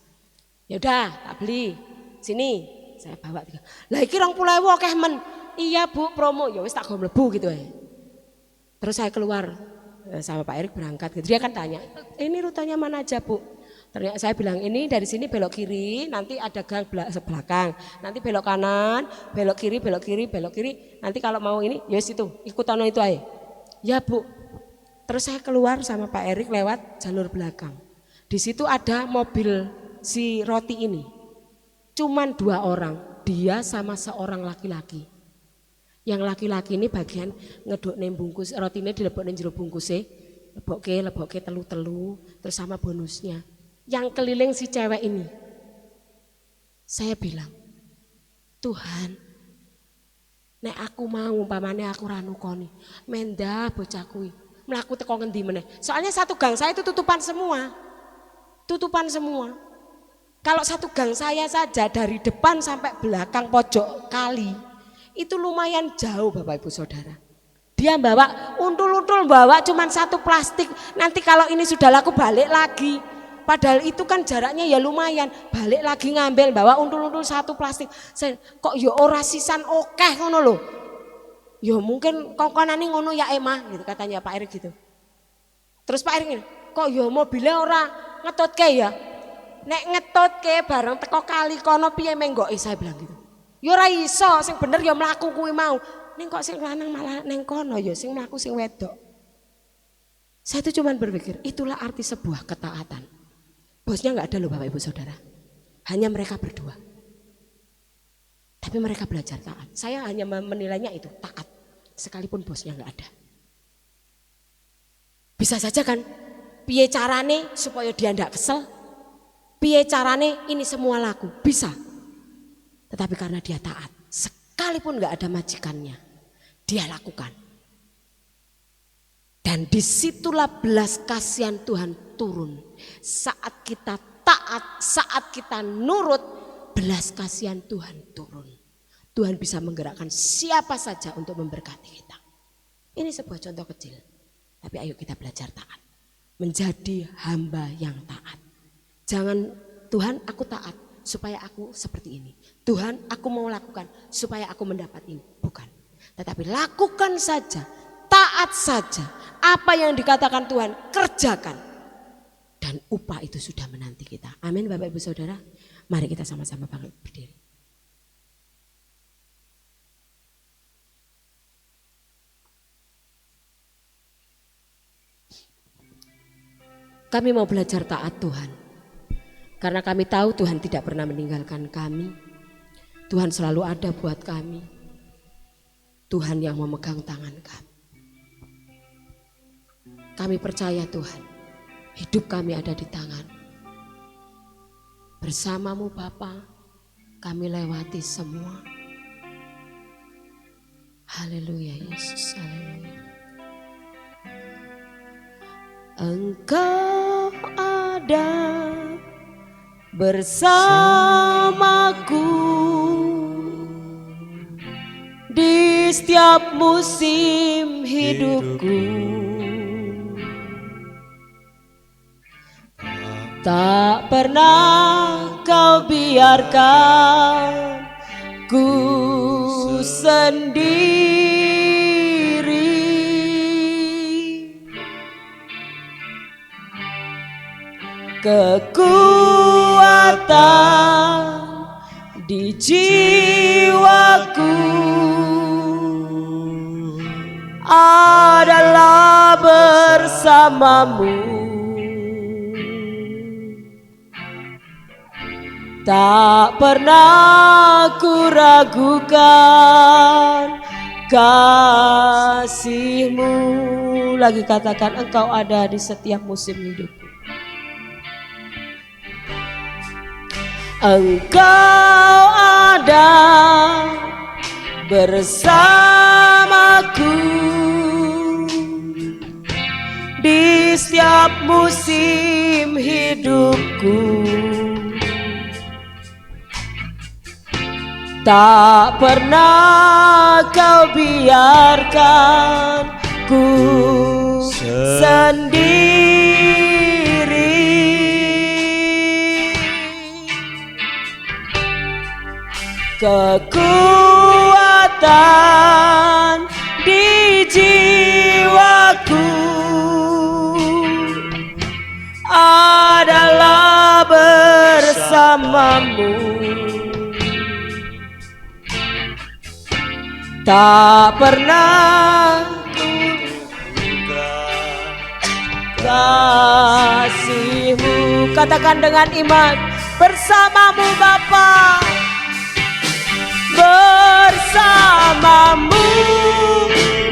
Speaker 3: Ya udah tak beli. Sini saya bawa 3. Lah iki 20.000 akeh men. Iya Bu promo. Ya wis tak go mlebu gitu ya. Terus saya keluar sama Pak Erik berangkat gitu. Dia kan tanya, "Ini rutenya mana aja, Bu?" Ternyata saya bilang, "Ini dari sini belok kiri, nanti ada gang belakang. Nanti belok kanan, belok kiri, belok kiri, belok kiri. Nanti kalau mau ini, ya situ, ikut ono itu aja." "Ya, Bu." Terus saya keluar sama Pak Erik lewat jalur belakang. Di situ ada mobil si roti ini. Cuman 2 orang, dia sama seorang laki-laki. Yang laki-laki ini bagian ngedukne bungkus rotine dilebokne jero bungkuse, lebokke telu-telu terus sama bonusnya. Yang keliling si cewek ini. Saya bilang, "Tuhan, nek aku mau umpamane aku ra nukoni, mendah bocah kuwi mlaku teko ngendi meneh." Soalnya satu gang saya itu tutupan semua. Kalau satu gang saya saja dari depan sampai belakang pojok kali itu lumayan jauh Bapak Ibu Saudara. Dia bawa untul-untul bawa cuman 1 plastik. Nanti kalau ini sudah laku balik lagi. Padahal itu kan jaraknya ya lumayan. Balik lagi ngambil bawa untul-untul 1 plastik. Saya, kok ya ora sisan okeh ngono lho. Ya mungkin kongkonane ngono ya Emma gitu katanya Pak Erik gitu. Terus Pak Erik, "Kok ya mobilnya ora ngetutke ya?" "Nek ngetutke bareng teko kali kono piye menggoki," saya bilang gitu. "Ya ora iso, sing bener ya mlaku kuwi mau. Ning kok sing lanang malah neng kono ya sing mlaku sing wedok." Saya itu cuma berpikir, itulah arti sebuah ketaatan. Bosnya nggak ada loh Bapak Ibu Saudara. Hanya mereka berdua. Tapi mereka belajar taat. Saya hanya menilainya itu taat. Sekalipun bosnya nggak ada. Bisa saja kan, piye carane supaya dia nggak kesel. Piye carane ini semua laku. Bisa. Tetapi karena dia taat. Sekalipun nggak ada majikannya. Dia lakukan. Dan disitulah belas kasihan Tuhan turun. Saat kita taat, saat kita nurut, belas kasihan Tuhan turun. Tuhan bisa menggerakkan siapa saja untuk memberkati kita. Ini sebuah contoh kecil. Tapi ayo kita belajar taat. Menjadi hamba yang taat. Jangan Tuhan aku taat supaya aku seperti ini. Tuhan aku mau lakukan supaya aku mendapat ini. Bukan. Tetapi lakukan saja. Taat saja, apa yang dikatakan Tuhan kerjakan dan upah itu sudah menanti kita. Amin Bapak Ibu Saudara. Mari kita sama-sama berdiri. Kami mau belajar taat Tuhan. Karena kami tahu Tuhan tidak pernah meninggalkan kami. Tuhan selalu ada buat kami. Tuhan yang memegang tangan kami. Kami percaya Tuhan, hidup kami ada di tangan. Bersamamu Bapa, kami lewati semua. Haleluya Yesus, haleluya. Engkau ada bersamaku di setiap musim hidupku. Tak pernah kau biarkan ku sendiri. Kekuatan di jiwaku adalah bersamamu. Tak pernah ku ragukan kasih-Mu. Lagi katakan, Engkau ada di setiap musim hidupku. Engkau ada bersamaku di setiap musim hidupku. Tak pernah kau biarkan ku sendiri. kekuatan di jiwaku adalah bersamamu. Tak pernah kasih-Mu, katakan dengan iman, bersamamu Bapa, bersamamu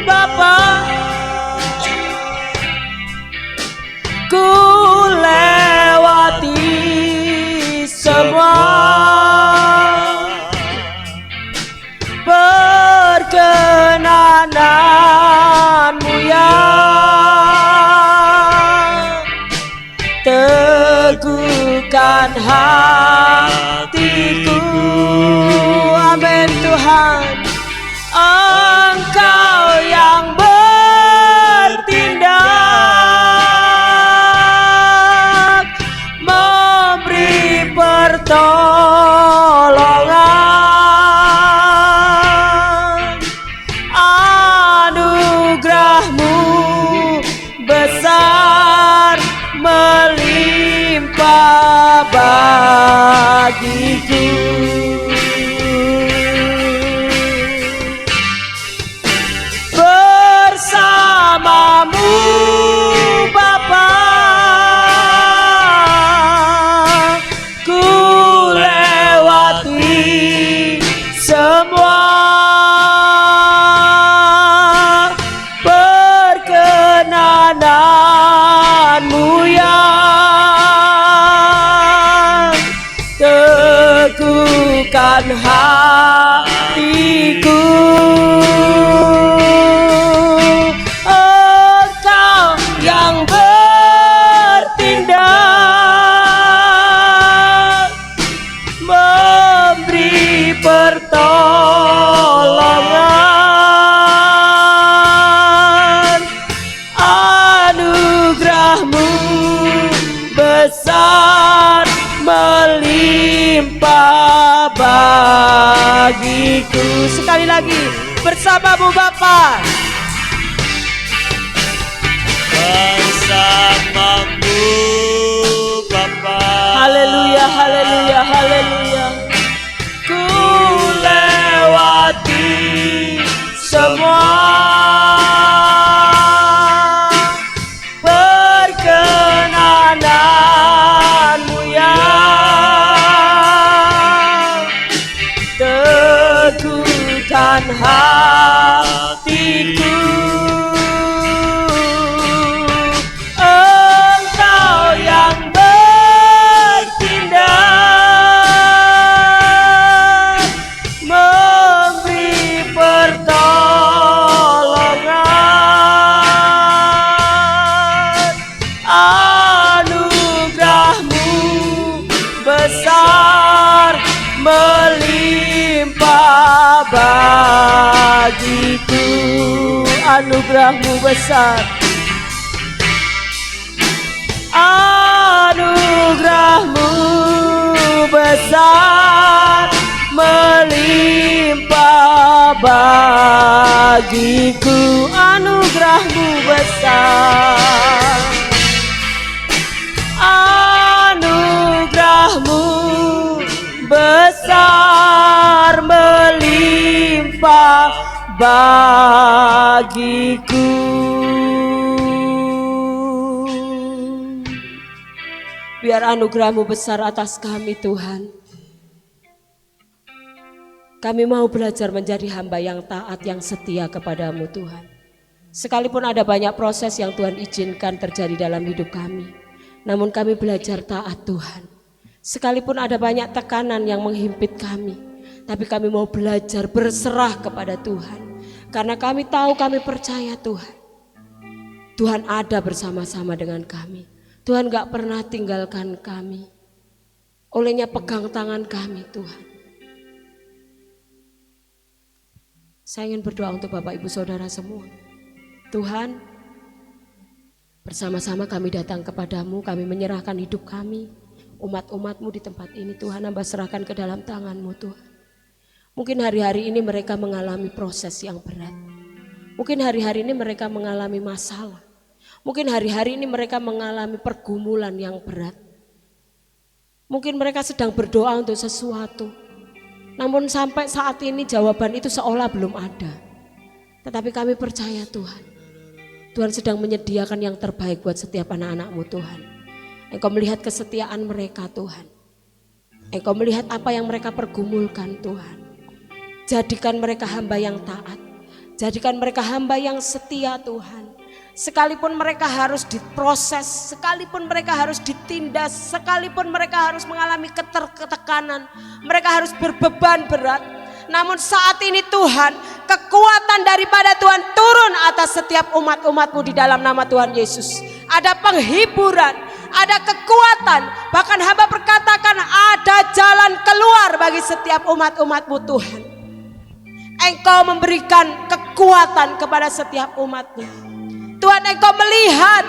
Speaker 3: Bapa, ku lewati semua perkenananmu ya, teguhkan hatiku. Amin Tuhan, Engkau yang bertindak, memberi pertolongan, anugerah-Mu besar melimpah bagiku. Bersamamu Bapa, ku lewati semua perkenananmu yang teguhkan hatiku. Engkau yang bertindak, memberi pertolongan, anugerah-Mu besar melimpah bagiku. Sekali lagi, bersamamu Bapa,
Speaker 1: bersamamu Bapa.
Speaker 3: haleluya, haleluya, haleluya. Ku lewati semua perkenananmu yang teguhkan hatiku. Engkau yang bertindak, memberi pertolongan, anugerah-Mu besar melimpah bagiku. Anugerah-Mu besar, anugerah-Mu besar melimpah bagiku. Anugerah-Mu besar, anugerah-Mu besar melimpah bagiku. Biar anugerah-Mu besar atas kami Tuhan. Kami mau belajar menjadi hamba yang taat, yang setia kepadamu Tuhan. Sekalipun ada banyak proses yang Tuhan izinkan terjadi dalam hidup kami, namun kami belajar taat Tuhan. Sekalipun ada banyak tekanan yang menghimpit kami, tapi kami mau belajar berserah kepada Tuhan. Karena kami tahu, kami percaya Tuhan. Tuhan ada bersama-sama dengan kami. Tuhan gak pernah tinggalkan kami. Olehnya pegang tangan kami Tuhan. Saya ingin berdoa untuk Bapak Ibu Saudara semua. Tuhan, bersama-sama kami datang kepadamu, kami menyerahkan hidup kami, umat-umatmu di tempat ini Tuhan, hamba serahkan ke dalam tangan-Mu Tuhan. Mungkin hari-hari ini mereka mengalami proses yang berat. Mungkin hari-hari ini mereka mengalami masalah. Mungkin hari-hari ini mereka mengalami pergumulan yang berat. Mungkin mereka sedang berdoa untuk sesuatu. Namun sampai saat ini jawaban itu seolah belum ada. Tetapi kami percaya Tuhan. Tuhan sedang menyediakan yang terbaik buat setiap anak-anak-Mu Tuhan. Engkau melihat kesetiaan mereka Tuhan. Engkau melihat apa yang mereka pergumulkan Tuhan. Jadikan mereka hamba yang taat. Jadikan mereka hamba yang setia Tuhan. Sekalipun mereka harus diproses, sekalipun mereka harus ditindas, sekalipun mereka harus mengalami ketekanan, mereka harus berbeban berat. Namun saat ini Tuhan, kekuatan daripada Tuhan turun atas setiap umat-umat-Mu di dalam nama Tuhan Yesus. Ada penghiburan, ada kekuatan, bahkan hamba berkatakan ada jalan keluar bagi setiap umat-umat-Mu Tuhan. Engkau memberikan kekuatan kepada setiap umat-Mu. Tuhan, Engkau melihat,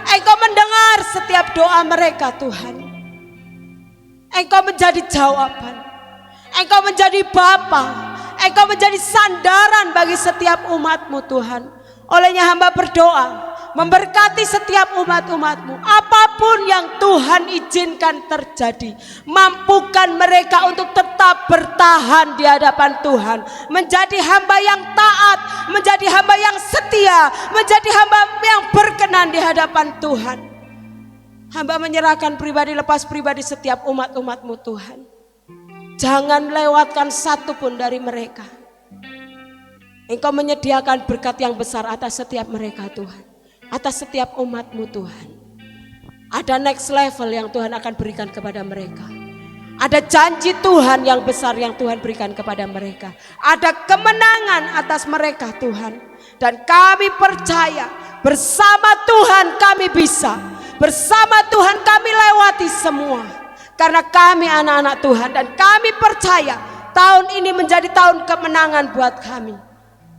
Speaker 3: Engkau mendengar setiap doa mereka Tuhan. Engkau menjadi jawaban, Engkau menjadi Bapa, Engkau menjadi sandaran bagi setiap umat-Mu Tuhan. Olehnya hamba berdoa, memberkati setiap umat-umat-Mu. Apapun yang Tuhan izinkan terjadi, mampukan mereka untuk tetap bertahan di hadapan Tuhan. Menjadi hamba yang taat, menjadi hamba yang setia, menjadi hamba yang berkenan di hadapan Tuhan. Hamba menyerahkan pribadi lepas pribadi setiap umat-umat-Mu Tuhan. Jangan lewatkan satu pun dari mereka. Engkau menyediakan berkat yang besar atas setiap mereka Tuhan. Atas setiap umat-Mu Tuhan. Ada next level yang Tuhan akan berikan kepada mereka. Ada janji Tuhan yang besar yang Tuhan berikan kepada mereka. Ada kemenangan atas mereka Tuhan. Dan kami percaya bersama Tuhan kami bisa. Bersama Tuhan kami lewati semua. Karena kami anak-anak Tuhan dan kami percaya tahun ini menjadi tahun kemenangan buat kami.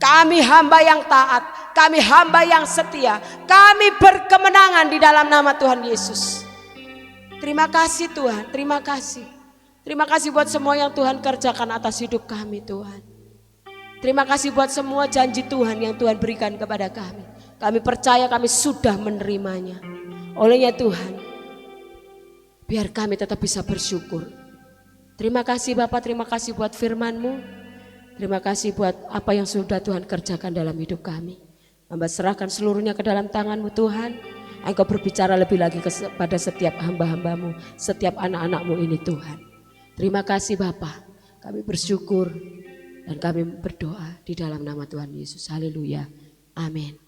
Speaker 3: Kami hamba yang taat, kami hamba yang setia, kami berkemenangan di dalam nama Tuhan Yesus. Terima kasih Tuhan, terima kasih. Terima kasih buat semua yang Tuhan kerjakan atas hidup kami Tuhan. Terima kasih buat semua janji Tuhan yang Tuhan berikan kepada kami. Kami percaya kami sudah menerimanya. Olehnya Tuhan, biar kami tetap bisa bersyukur. Terima kasih Bapak, terima kasih buat firman-Mu. Terima kasih buat apa yang sudah Tuhan kerjakan dalam hidup kami. Hamba serahkan seluruhnya ke dalam tangan-Mu Tuhan. Engkau berbicara lebih lagi kepada setiap hamba-hamba-Mu, setiap anak-anak-Mu ini Tuhan. Terima kasih Bapa. Kami bersyukur dan kami berdoa di dalam nama Tuhan Yesus. Haleluya. Amin.